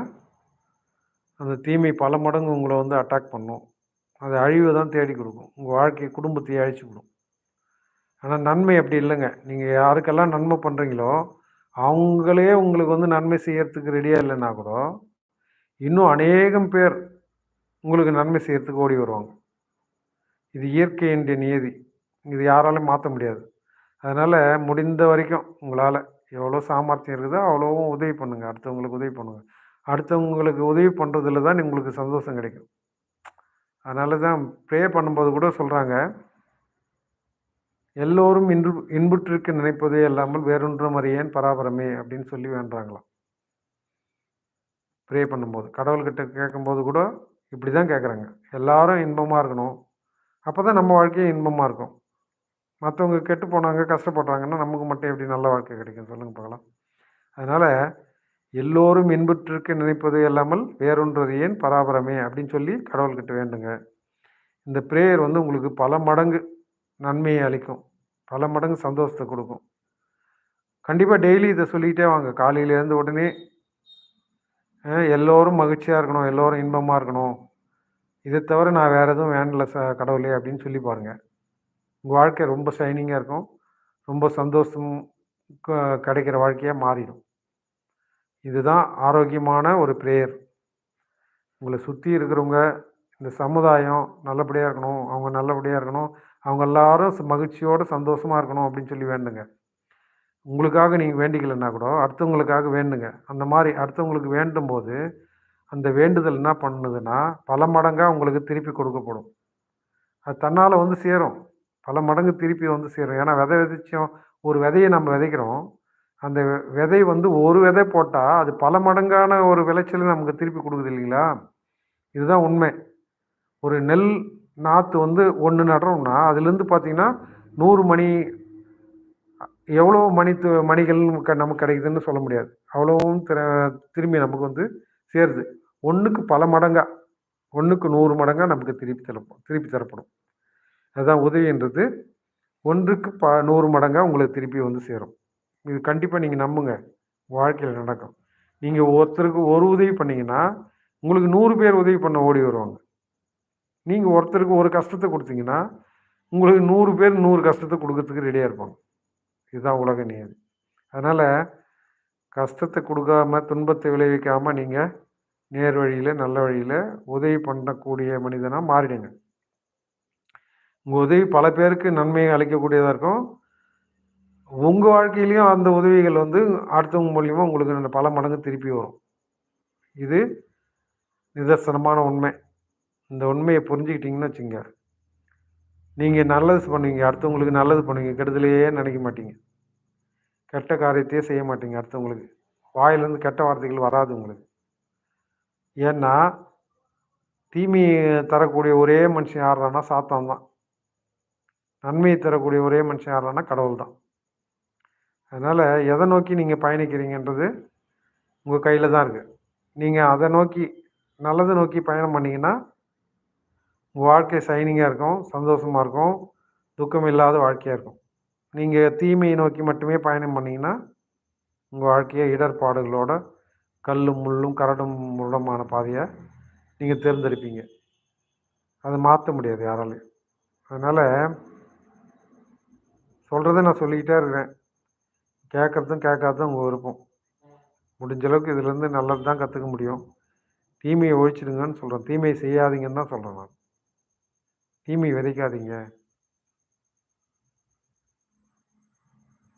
அந்த தீமை பல மடங்கு உங்களை வந்து அட்டாக் பண்ணும். அது அழிவை தான் தேடி கொடுக்கும். உங்கள் வாழ்க்கை குடும்பத்தையே அழிச்சுவிடும். ஆனால் நன்மை அப்படி இல்லைங்க. நீங்கள் யாருக்கெல்லாம் நன்மை பண்ணுறீங்களோ அவங்களே உங்களுக்கு வந்து நன்மை செய்யறதுக்கு ரெடியாக இல்லைன்னா கூட இன்னும் அநேகம் பேர் உங்களுக்கு நன்மை செய்யறதுக்கு ஓடி வருவாங்க. இது இயற்கையினுடைய நியதி. இது யாராலும் மாற்ற முடியாது. அதனால் முடிந்த வரைக்கும் உங்களால் எவ்வளோ சாமர்த்தியம் இருக்குதோ அவ்வளோவும் உதவி பண்ணுங்கள். அடுத்தவங்களுக்கு உதவி பண்ணுங்கள். அடுத்தவங்களுக்கு உதவி பண்ணுறதுல தான் உங்களுக்கு சந்தோஷம் கிடைக்கும். அதனால தான் ப்ரே பண்ணும்போது கூட சொல்கிறாங்க, எல்லோரும் இன்புற்றிருக்க நினைப்பதே இல்லாமல் வேறொன்றும் அறியேன் பராபரமே அப்படின்னு சொல்லி வேண்டுறாங்களாம். ப்ரே பண்ணும்போது கடவுள்கிட்ட கேட்கும்போது கூட இப்படி தான் கேட்குறாங்க. எல்லாரும் இன்பமாக இருக்கணும். அப்போ தான் நம்ம வாழ்க்கையும் இன்பமாக இருக்கும். மற்றவங்க கெட்டு போனாங்க, கஷ்டப்படுறாங்கன்னா நமக்கு மட்டும் எப்படி நல்ல வாழ்க்கை கிடைக்கும் சொல்லுங்கள் பார்க்கலாம். அதனால் எல்லோரும் இன்புற்றிருக்க நினைப்பது இல்லாமல் வேறொன்றது ஏன் பராபரமே அப்படின்னு சொல்லி கடவுள்கிட்ட வேண்டுங்க. இந்த ப்ரேயர் வந்து உங்களுக்கு பல மடங்கு நன்மையை அளிக்கும். பல மடங்கு சந்தோஷத்தை கொடுக்கும். கண்டிப்பாக டெய்லி இதை சொல்லிக்கிட்டே வாங்க. காலையில் எழுந்த உடனே எல்லோரும் மகிழ்ச்சியாக இருக்கணும், எல்லோரும் இன்பமாக இருக்கணும், இதை தவிர நான் வேறு எதுவும் வேண்டல கடவுளே அப்படின்னு சொல்லி பாருங்கள். உங்கள் வாழ்க்கை ரொம்ப ஷைனிங்காக இருக்கும். ரொம்ப சந்தோஷம் கிடைக்கிற வாழ்க்கையாக மாறிடும். இதுதான் ஆரோக்கியமான ஒரு ப்ரேயர். உங்களை சுற்றி இருக்கிறவங்க, இந்த சமுதாயம் நல்லபடியாக இருக்கணும், அவங்க நல்லபடியாக இருக்கணும், அவங்க எல்லாரும் மகிழ்ச்சியோடு சந்தோஷமாக இருக்கணும் அப்படின்னு சொல்லி வேண்டுங்க. உங்களுக்காக நீங்கள் வேண்டிக்கலைன்னா கூட அடுத்தவங்களுக்காக வேண்டுங்க. அந்த மாதிரி அடுத்தவங்களுக்கு வேண்டும் போது அந்த வேண்டுதல் என்ன பண்ணுதுன்னா பல மடங்காக உங்களுக்கு திருப்பி கொடுக்கப்படும். அது தன்னால் வந்து சேரும். பல மடங்கு திருப்பி வந்து சேரும். ஏன்னா விதை விதைச்சோம், ஒரு விதையை நம்ம விதைக்கிறோம். அந்த விதை வந்து ஒரு விதை போட்டால் அது பல மடங்கான ஒரு விளைச்சலை நமக்கு திருப்பி கொடுக்குது இல்லைங்களா? இதுதான் உண்மை. ஒரு நெல் நாற்று வந்து ஒன்று நடுறோம்னா அதுலேருந்து பார்த்தீங்கன்னா 100 மணி எவ்வளோ மணிகள் நமக்கு கிடைக்குதுன்னு சொல்ல முடியாது. அவ்வளோவும் திரும்பி நமக்கு வந்து சேருது. ஒன்றுக்கு பல மடங்காக, 1க்கு 100 மடங்காக நமக்கு திருப்பி தரப்படும். அதுதான் உதவின்றது. 1க்கு 100 மடங்காக உங்களுக்கு திருப்பி வந்து சேரும். இது கண்டிப்பாக நீங்கள் நம்புங்க. வாழ்க்கையில் நடக்கும். நீங்கள் ஒருத்தருக்கு ஒரு உதவி பண்ணிங்கன்னா உங்களுக்கு 100 பேர் உதவி பண்ண ஓடி வருவாங்க. நீங்கள் ஒருத்தருக்கு ஒரு கஷ்டத்தை கொடுத்தீங்கன்னா உங்களுக்கு 100 பேர் 100 கஷ்டத்தை கொடுக்கறதுக்கு ரெடியாக இருப்பாங்க. இதுதான் உலக நியதி. அதனால் கஷ்டத்தை கொடுக்காம துன்பத்தை விளைவிக்காமல் நீங்கள் நேர் வழியில் நல்ல வழியில் உதவி பண்ணக்கூடிய மனிதனாக மாறிடுங்க. உங்கள் உதவி பல பேருக்கு நன்மையை அளிக்கக்கூடியதாக இருக்கும். உங்கள் வாழ்க்கையிலையும் அந்த உதவிகள் வந்து அடுத்தவங்க மூலியமாக உங்களுக்கு பல மடங்கு திருப்பி வரும். இது நிதர்சனமான உண்மை. இந்த உண்மையை புரிஞ்சுக்கிட்டிங்கன்னு வச்சுங்க, நீங்கள் நல்லது பண்ணுவீங்க, அடுத்தவங்களுக்கு நல்லது பண்ணுவீங்க, கெடுதலையே நினைக்க மாட்டீங்க, கெட்ட காரியத்தையே செய்ய மாட்டீங்க. அடுத்தவங்களுக்கு வாயிலேருந்து கெட்ட வார்த்தைகள் வராது உங்களுக்கு. ஏன்னா தீமையை தரக்கூடிய ஒரே மனுஷன் யாருன்னா சாத்தான் தான். நன்மையை தரக்கூடிய ஒரே மனுஷன் யாருன்னா கடவுள் தான். அதனால் எதை நோக்கி நீங்கள் பயணிக்கிறீங்கன்றது உங்கள் கையில் தான் இருக்குது. நீங்கள் அதை நோக்கி நல்லதை நோக்கி பயணம் பண்ணிங்கன்னா உங்கள் வாழ்க்கை ஷைனிங்காக இருக்கும், சந்தோஷமாக இருக்கும், துக்கம் இல்லாத வாழ்க்கையாக இருக்கும். நீங்கள் தீமையை நோக்கி மட்டுமே பயணம் பண்ணிங்கன்னா உங்கள் வாழ்க்கையை இடர்பாடுகளோட கல்லும் முள்ளும் கரடும் முரடுமான பாதையை நீங்கள் தேர்ந்தெடுப்பீங்க. அதை மாற்ற முடியாது யாராலையும். அதனால் சொல்கிறத நான் சொல்லிக்கிட்டே இருக்கிறேன். கேட்குறதும் கேட்காததும் உங்கள் விருப்பம். முடிஞ்ச அளவுக்கு இதுலேருந்து நல்லது தான் கற்றுக்க முடியும். தீமையை ஒழிச்சிடுங்கன்னு சொல்கிறேன். தீமையை செய்யாதீங்கன்னு தான் சொல்கிறேன் நான். தீமையை விதைக்காதீங்க.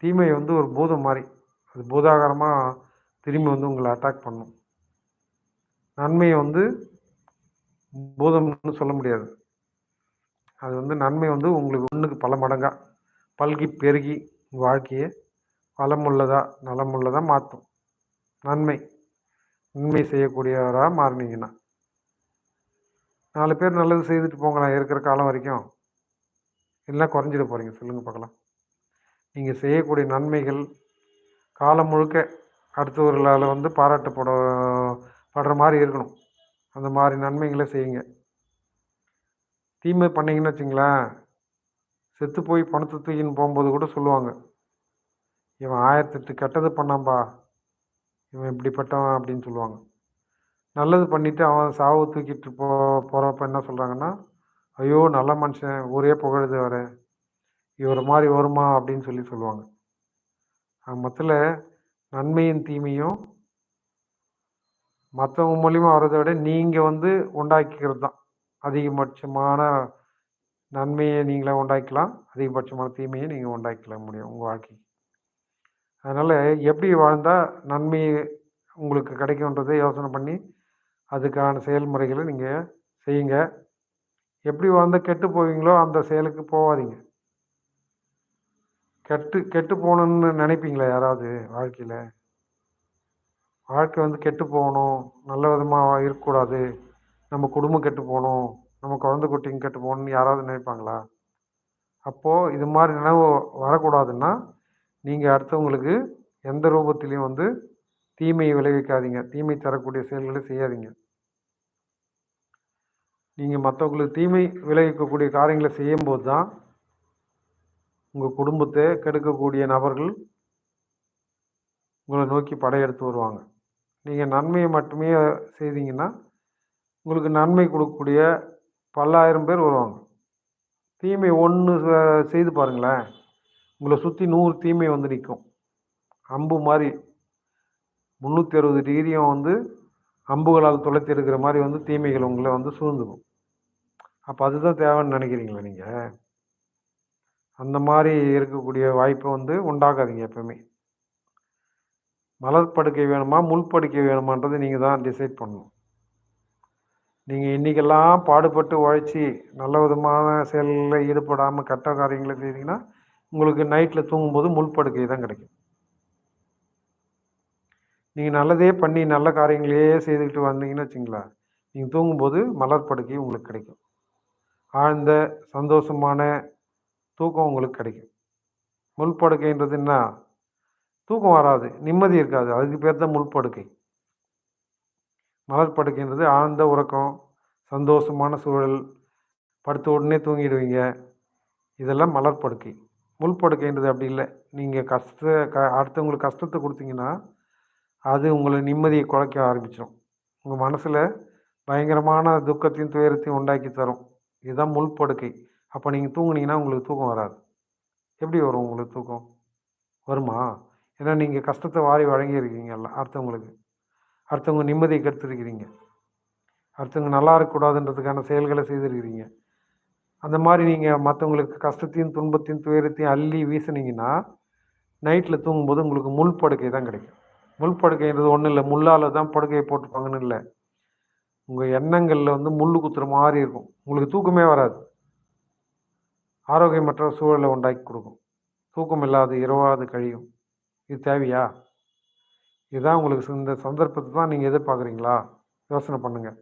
தீமை வந்து ஒரு பூதம் மாதிரி, அது பூதாகரமாக திரும்பி வந்து உங்களை அட்டாக் பண்ணும். நன்மையை வந்து பூதம்னு சொல்ல முடியாது. அது வந்து நன்மை வந்து உங்களுக்கு 1க்கு பல மடங்காக பல்கி பெருகி உங்கள் வாழ்க்கையை வளமுள்ளதா நலமுள்ளதா மாற்றும். நன்மை செய்யக்கூடியவராக மாறினீங்கன்னா 4 பேர் நல்லது செய்துட்டு போங்களேன் இருக்கிற காலம் வரைக்கும். இல்லைன்னா குறைஞ்சிட போகிறீங்க, சொல்லுங்கள் பார்க்கலாம். நீங்கள் செய்யக்கூடிய நன்மைகள் காலம் முழுக்க அடுத்தவர்களால் வந்து படுற மாதிரி இருக்கணும். அந்த மாதிரி நன்மைகளை செய்யுங்க. தீமை பண்ணிங்கன்னு வச்சுங்களேன், செத்து போய் பணத்தை தூக்கின்னு போகும்போது கூட சொல்லுவாங்க, இவன் 1008 கெட்டது பண்ணான்பா, இவன் இப்படிப்பட்டவன் அப்படின்னு சொல்லுவாங்க. நல்லது பண்ணிவிட்டு அவன் சாவு தூக்கிட்டு போகிறப்ப என்ன சொல்கிறாங்கன்னா, ஐயோ நல்ல மனுஷன், ஊரே புகழுது வர, இவர் மாதிரி வருமா அப்படின்னு சொல்லுவாங்க. மொத்தத்தில் நன்மையும் தீமையும் மற்றவங்க மூலியமாக வர்றதை விட நீங்கள் வந்து உண்டாக்கிக்கிறது தான். அதிகபட்சமான நன்மையை நீங்களே உண்டாக்கலாம், அதிகபட்சமான தீமையை நீங்கள் உண்டாக்கிக்க முடியும் உங்கள் வாழ்க்கைக்கு. அதனால் எப்படி வாழ்ந்தால் நன்மை உங்களுக்கு கிடைக்குன்றதை யோசனை பண்ணி அதுக்கான செயல்முறைகளை நீங்கள் செய்யுங்க. எப்படி வாழ்ந்தால் கெட்டு போவீங்களோ அந்த செயலுக்கு போகாதீங்க. கெட்டு போகணுன்னு நினைப்பீங்களா யாராவது வாழ்க்கையில்? வாழ்க்கை வந்து கெட்டு போகணும், நல்ல விதமாக இருக்கக்கூடாது, நம்ம குடும்பம் கெட்டு போகணும், நம்ம குழந்தை குட்டிங்க கெட்டு போகணுன்னு யாராவது நினைப்பாங்களா? அப்போது இது மாதிரி நினைவு வரக்கூடாதுன்னா நீங்கள் அடுத்தவங்களுக்கு எந்த ரூபத்திலையும் வந்து தீமையை விளைவிக்காதீங்க, தீமை தரக்கூடிய செயல்களை செய்யாதீங்க. நீங்கள் மற்றவங்களுக்கு தீமை விளைவிக்கக்கூடிய காரியங்களை செய்யும்போது தான் உங்கள் குடும்பத்தை கெடுக்கக்கூடிய நபர்கள் உங்களை நோக்கி படையெடுத்து வருவாங்க. நீங்கள் நன்மையை மட்டுமே செய்தீங்கன்னா உங்களுக்கு நன்மை கொடுக்கக்கூடிய பல்லாயிரம் பேர் வருவாங்க. தீமை ஒன்று செய்து பாருங்களேன், உங்களை சுற்றி 100 தீமை வந்து நிற்கும். அம்பு மாதிரி 360 டிகிரியும் வந்து அம்புகளால் துளைத்து எடுக்கிற மாதிரி வந்து தீமைகள் உங்களை வந்து சூழ்ந்துக்கும். அப்போ அதுதான் தேவைன்னு நினைக்கிறீங்களா நீங்கள்? அந்த மாதிரி இருக்கக்கூடிய வாய்ப்பை வந்து உண்டாக்காதீங்க எப்பவுமே. மலர் படுக்கை வேணுமா முள் படுக்கை வேணுமான்றதை நீங்கள் தான் டிசைட் பண்ணணும். நீங்கள் இன்றைக்கெல்லாம் பாடுபட்டு உழைச்சி நல்ல விதமான செயலில் ஈடுபடாமல் கெட்ட காரியங்களை செய்தீங்கன்னா உங்களுக்கு நைட்டில் தூங்கும்போது முள் படுக்கை தான் கிடைக்கும். நீங்கள் நல்லதே பண்ணி நல்ல காரியங்களையே செய்துக்கிட்டு வந்தீங்கன்னு வச்சுங்களேன், நீங்கள் தூங்கும்போது மலர் படுக்கை உங்களுக்கு கிடைக்கும். ஆழ்ந்த சந்தோஷமான தூக்கம் உங்களுக்கு கிடைக்கும். முள் படுக்கைன்றது என்ன? தூக்கம் வராது, நிம்மதி இருக்காது, அதுக்கு பேர் தான் முள் படுக்கை. மலர் படுக்கைன்றது ஆழ்ந்த உறக்கம், சந்தோஷமான சூழல், படுத்த உடனே தூங்கிடுவீங்க, இதெல்லாம் மலர் படுக்கை. முள் படுக்கைன்றது அப்படி இல்லை. நீங்கள் அடுத்தவங்களுக்கு கஷ்டத்தை கொடுத்தீங்கன்னா அது உங்களை நிம்மதியை குலைக்க ஆரம்பிச்சிடும். உங்கள் மனசில் பயங்கரமான துக்கத்தையும் துயரத்தையும் உண்டாக்கி தரும். இதுதான் முள் படுக்கை. அப்போ நீங்கள் தூங்குனீங்கன்னா உங்களுக்கு தூக்கம் வராது. எப்படி வரும் உங்களுக்கு தூக்கம்? வருமா? ஏன்னா நீங்கள் கஷ்டத்தை வாரி வழங்கியிருக்கீங்க எல்லாம் அடுத்தவங்க நிம்மதியை கெடுத்துருக்கிறீங்க, அடுத்தவங்க நல்லா இருக்கக்கூடாதுன்றதுக்கான செயல்களை செய்திருக்கிறீங்க. அந்த மாதிரி நீங்கள் மற்றவங்களுக்கு கஷ்டத்தையும் துன்பத்தையும் துயரத்தையும் அள்ளி வீசுனீங்கன்னா நைட்டில் தூங்கும்போது உங்களுக்கு முள் படுக்கை தான் கிடைக்கும். முள் படுக்கைன்றது ஒன்றும் இல்லை, முள்ளால் தான் படுக்கையை போட்டுப்பாங்கன்னு இல்லை. உங்கள் எண்ணங்களில் வந்து முள் குத்துற மாதிரி இருக்கும், உங்களுக்கு தூக்கமே வராது, ஆரோக்கியமற்ற சூழலை உண்டாக்கி கொடுக்கும், தூக்கம் இல்லாத இரவாது கழியும். இது தேவையா? இதுதான் உங்களுக்கு இந்த சந்தர்ப்பத்தை தான் நீங்கள் எதிர்பார்க்குறீங்களா? யோசனை பண்ணுங்கள்.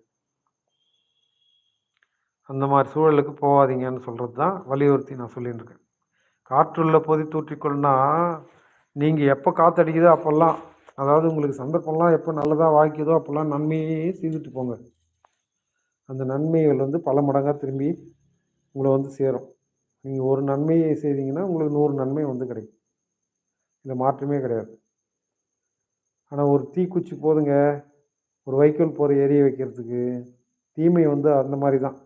அந்த மாதிரி சூழலுக்கு போகாதீங்கன்னு சொல்கிறது தான் வலியுறுத்தி நான் சொல்லின்னு இருக்கேன். காற்றுள்ள போதி தூற்றிக்கொள்னா நீங்கள் எப்போ காற்றடிக்குதோ அப்போல்லாம், அதாவது உங்களுக்கு சந்தர்ப்பம்லாம் எப்போ நல்லதாக வாய்க்குதோ அப்போல்லாம் நன்மையே செய்துட்டு போங்க. அந்த நன்மைகள் வந்து பல மடங்காக திரும்பி உங்களை வந்து சேரும். நீங்கள் ஒரு நன்மையை செய்தீங்கன்னா உங்களுக்கு 100 நன்மை வந்து கிடைக்கும், இதில் மாற்றமே கிடையாது. ஆனால் ஒரு தீக்குச்சி போதுங்க ஒரு வைக்கோல் போகிற எரிய வைக்கிறதுக்கு. தீமை வந்து அந்த மாதிரி தான்.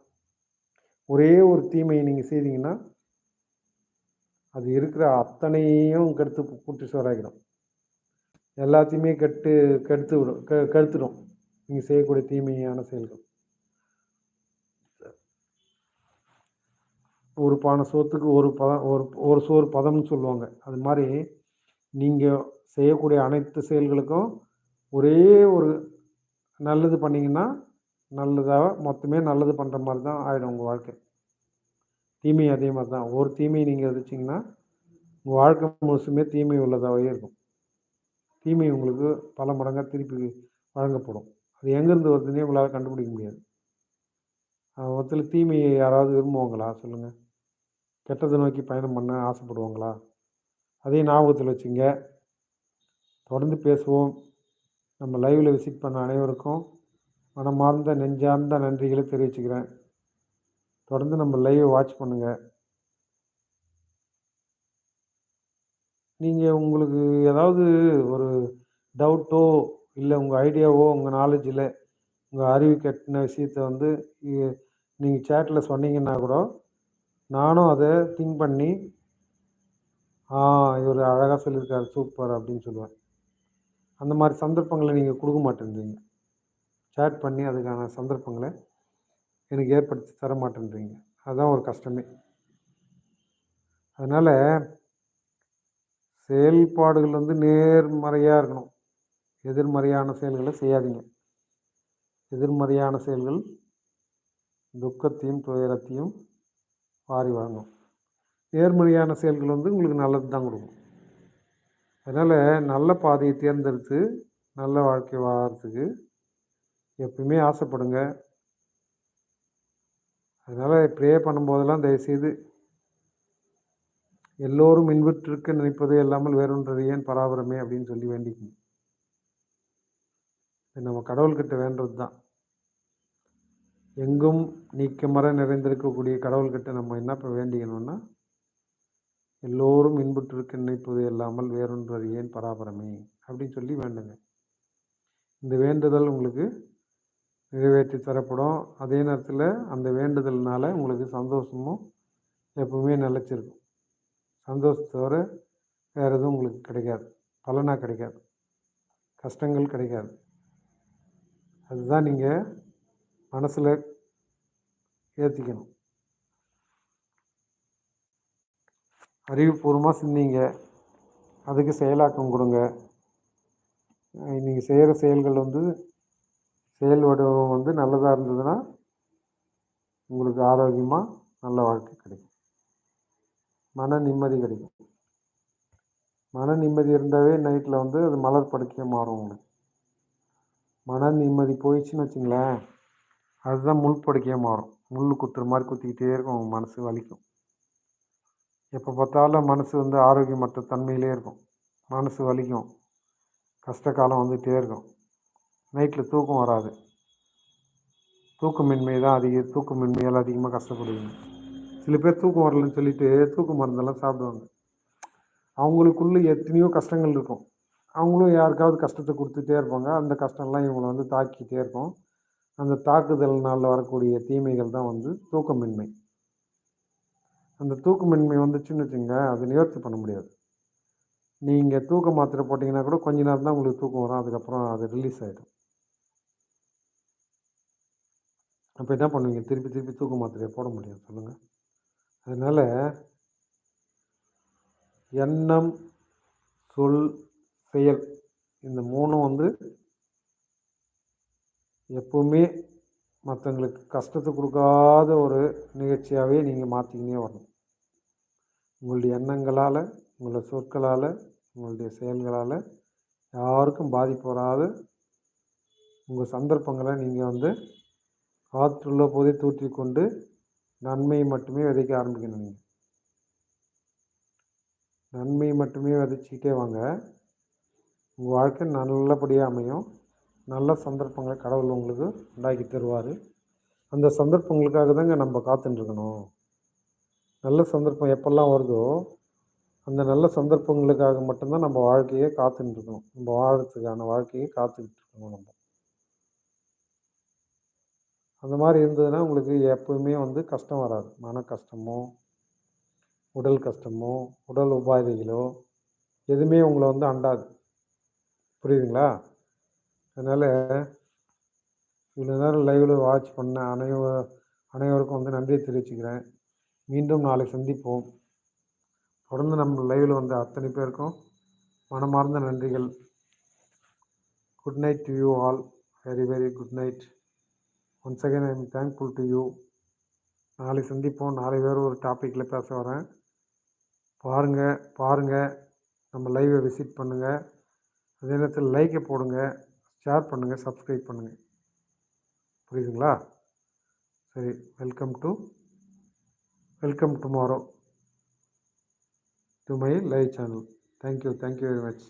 ஒரே ஒரு தீமையை நீங்கள் செய்தீங்கன்னா அது இருக்கிற அத்தனையும் கெடுத்து கூட்டி சோறாகிடும், எல்லாத்தையுமே கெடுத்துடும் நீங்கள் செய்யக்கூடிய தீமையான செயல்கள். ஒரு பானை சோத்துக்கு ஒரு சோறு பதம்னு சொல்லுவாங்க. அது மாதிரி நீங்கள் செய்யக்கூடிய அனைத்து செயல்களுக்கும் ஒரே ஒரு நல்லது பண்ணிங்கன்னா நல்லதாக மொத்தமே நல்லது பண்ணுற மாதிரி தான் ஆகிடும் உங்கள் வாழ்க்கை. தீமை அதே மாதிரி தான். ஒரு தீமையை நீங்கள் விதைச்சிங்கன்னா உங்கள் வாழ்க்கை முழுசுமே தீமை உள்ளதாகவே இருக்கும். தீமை உங்களுக்கு பல மடங்காக திருப்பி வழங்கப்படும். அது எங்கேருந்து வருதுன்னே உங்களால் கண்டுபிடிக்க முடியாது. மொத்தத்தில் தீமையை யாராவது விரும்புவாங்களா சொல்லுங்கள்? கெட்டதை நோக்கி பயணம் பண்ண ஆசைப்படுவாங்களா? அதையும் ஞாபகத்தில் வச்சுங்க. தொடர்ந்து பேசுவோம். நம்ம லைவில் விசிட் பண்ண அனைவருக்கும் மனமார்ந்த நெஞ்சார்ந்த நன்றிகளை தெரிவிச்சுக்கிறேன். தொடர்ந்து நம்ம லைவை வாட்ச் பண்ணுங்கள். நீங்கள் உங்களுக்கு ஏதாவது ஒரு டவுட்டோ இல்லை உங்கள் ஐடியாவோ உங்கள் நாலேஜில் உங்கள் அறிவு கட்டின விஷயத்தை நீங்கள் சேட்டில் சொன்னீங்கன்னா கூட நானும் அதை திங்க் பண்ணி இவர் அழகாக சொல்லியிருக்காரு, சூப்பர் அப்படின்னு சொல்லுவேன். அந்த மாதிரி சந்தர்ப்பங்களை நீங்கள் கொடுக்க மாட்டேன்றீங்க. சேட் பண்ணி அதுக்கான சந்தர்ப்பங்களை எனக்கு ஏற்படுத்தி தர மாட்டேன்றீங்க. அதுதான் ஒரு கஷ்டமே. அதனால் செயல்பாடுகள் நேர்மறையாக இருக்கணும். எதிர்மறையான செயல்களை செய்யாதீங்க. எதிர்மறையான செயல்கள் துக்கத்தையும் துயரத்தையும் வாரி வாங்கும். நேர்மறையான செயல்கள் உங்களுக்கு நல்லது தான் கொடுக்கும். அதனால் நல்ல பாதையை தேர்ந்தெடுத்து நல்ல வாழ்க்கை வாழறதுக்கு எப்பவுமே ஆசைப்படுங்க. அதனால் ப்ரே பண்ணும்போதெல்லாம் தயவுசெய்து எல்லோரும் இன்புற்றிருக்க நினைப்பது இல்லாமல் வேறொன்றது ஏன் பராபரமே அப்படின்னு சொல்லி வேண்டிக்கணும். நம்ம கடவுள்கிட்ட வேண்டது தான். எங்கும் நீக்கமர நிறைந்திருக்கக்கூடிய கடவுள்கிட்ட நம்ம என்ன வேண்டிக்கணும்னா, எல்லோரும் இன்புற்றிருக்க நினைப்பது இல்லாமல் வேறொன்றது ஏன் பராபரமே அப்படின்னு சொல்லி வேண்டுங்க. இந்த வேண்டுதல் உங்களுக்கு நிறைவேற்றி தரப்படும். அதே நேரத்தில் அந்த வேண்டுதல்னால உங்களுக்கு சந்தோஷமும் எப்பவுமே நிலச்சிருக்கும். சந்தோஷத்தோட வேறு எதுவும் உங்களுக்கு கிடைக்காது, பலனாக கிடைக்காது, கஷ்டங்கள் கிடைக்காது. அதுதான் நீங்கள் மனசில் ஏற்றிக்கணும். அறிவுபூர்வமாக சிந்திங்க, அதுக்கு செயலாக்கம் கொடுங்க. நீங்கள் செய்கிற செயல்கள் செயல் வடிவம் நல்லதாக இருந்ததுன்னா உங்களுக்கு ஆரோக்கியமாக நல்ல வாழ்க்கை கிடைக்கும். மன நிம்மதி கிடைக்கும். மன நிம்மதி இருந்தாவே நைட்டில் அது மலர் படுக்கையாக மாறும். உங்களுக்கு மன நிம்மதி போயிடுச்சுன்னு வச்சுங்களேன், அதுதான் முள் படுக்கையாக மாறும். முள் குத்துற மாதிரி குத்திக்கிட்டே இருக்கும். உங்கள் மனசு வலிக்கும். எப்போ பார்த்தாலும் மனசு ஆரோக்கியமற்ற தன்மையிலே இருக்கும். மனசு வலிக்கும். கஷ்ட காலம் வந்துகிட்டே இருக்கும். நைட்டில் தூக்கம் வராது. தூக்கமின்மை தான் தூக்கமின்மையால் அதிகமாக கஷ்டப்படுவீங்க. சில பேர் தூக்கம் வரலன்னு சொல்லிட்டு தூக்க மருந்தெல்லாம் சாப்பிடுவாங்க. அவங்களுக்குள்ளே எத்தனையோ கஷ்டங்கள் இருக்கும். அவங்களும் யாருக்காவது கஷ்டத்தை கொடுத்துட்டே இருப்பாங்க. அந்த கஷ்டம்லாம் இவங்களை தாக்கிக்கிட்டே இருக்கும். அந்த தாக்குதல்னால் வரக்கூடிய தீமைகள் தான் தூக்கமின்மை. அந்த தூக்கமின்மை வந்துச்சுன்னு வச்சுங்க, அது நிவர்த்தி பண்ண முடியாது. நீங்கள் தூக்க மாத்திரை போட்டிங்கன்னா கூட கொஞ்ச நேரம் தான் உங்களுக்கு தூக்கம் வரும். அதுக்கப்புறம் அது ரிலீஸ் ஆகிடும். அப்போ என்ன பண்ணுவீங்க? திருப்பி திருப்பி தூக்க மாத்திரையை போட முடியாது சொல்லுங்கள். அதனால் எண்ணம், சொல், செயல் இந்த மூணும் எப்போவுமே மற்றவங்களுக்கு கஷ்டத்தை கொடுக்காத ஒரு நிகழ்ச்சியாகவே நீங்கள் மாற்றிக்கினே வரணும். உங்களுடைய எண்ணங்களால், உங்களுடைய சொற்களால், உங்களுடைய செயல்களால் யாருக்கும் பாதிப்பு வராது உங்கள் சந்தர்ப்பங்களை நீங்கள் காற்றுள்ள போதே தூற்றிக்கொண்டு நன்மையை மட்டுமே விதைக்க ஆரம்பிக்கணும். நீங்கள் நன்மையை மட்டுமே விதைச்சிக்கிட்டே வாங்க. உங்கள் வாழ்க்கை நல்லபடியாக அமையும். நல்ல சந்தர்ப்பங்களை கடவுள் உங்களுக்கு உண்டாக்கி தருவார். அந்த சந்தர்ப்பங்களுக்காக தாங்க நம்ம காத்துட்டுருக்கணும். நல்ல சந்தர்ப்பம் எப்பெல்லாம் வருதோ அந்த நல்ல சந்தர்ப்பங்களுக்காக மட்டும்தான் நம்ம வாழ்க்கையை காத்துட்டுருக்கணும். நம்ம வாழறதுக்கான வாழ்க்கையை காத்துக்கிட்டு இருக்கணும். நம்ம அந்த மாதிரி இருந்ததுன்னா உங்களுக்கு எப்போவுமே கஷ்டம் வராது. மன கஷ்டமோ, உடல் கஷ்டமோ, உடல் உபாதைகளோ எதுவுமே உங்களை அண்டாது. புரியுதுங்களா? அதனால் இவ்வளோ நேரம் லைவில் வாட்ச் பண்ண அனைவருக்கும் நன்றியை தெரிவிச்சுக்கிறேன். மீண்டும் நாளை சந்திப்போம். தொடர்ந்து நம்ம லைவில் அத்தனை பேருக்கும் மனமார்ந்த நன்றிகள். Good night to you all. Very very good night. Once again I am thankful to you. நாளை சந்திப்போம். நாளை வேறு ஒரு டாப்பிக்கில் பேச வரேன். பாருங்கள் நம்ம லைவை விசிட் பண்ணுங்கள். அதே நேரத்தில் லைக்கை போடுங்க, ஷேர் பண்ணுங்கள், சப்ஸ்கிரைப் பண்ணுங்கள். புரியுதுங்களா? சரி, welcome tomorrow to my live channel. Thank you very much.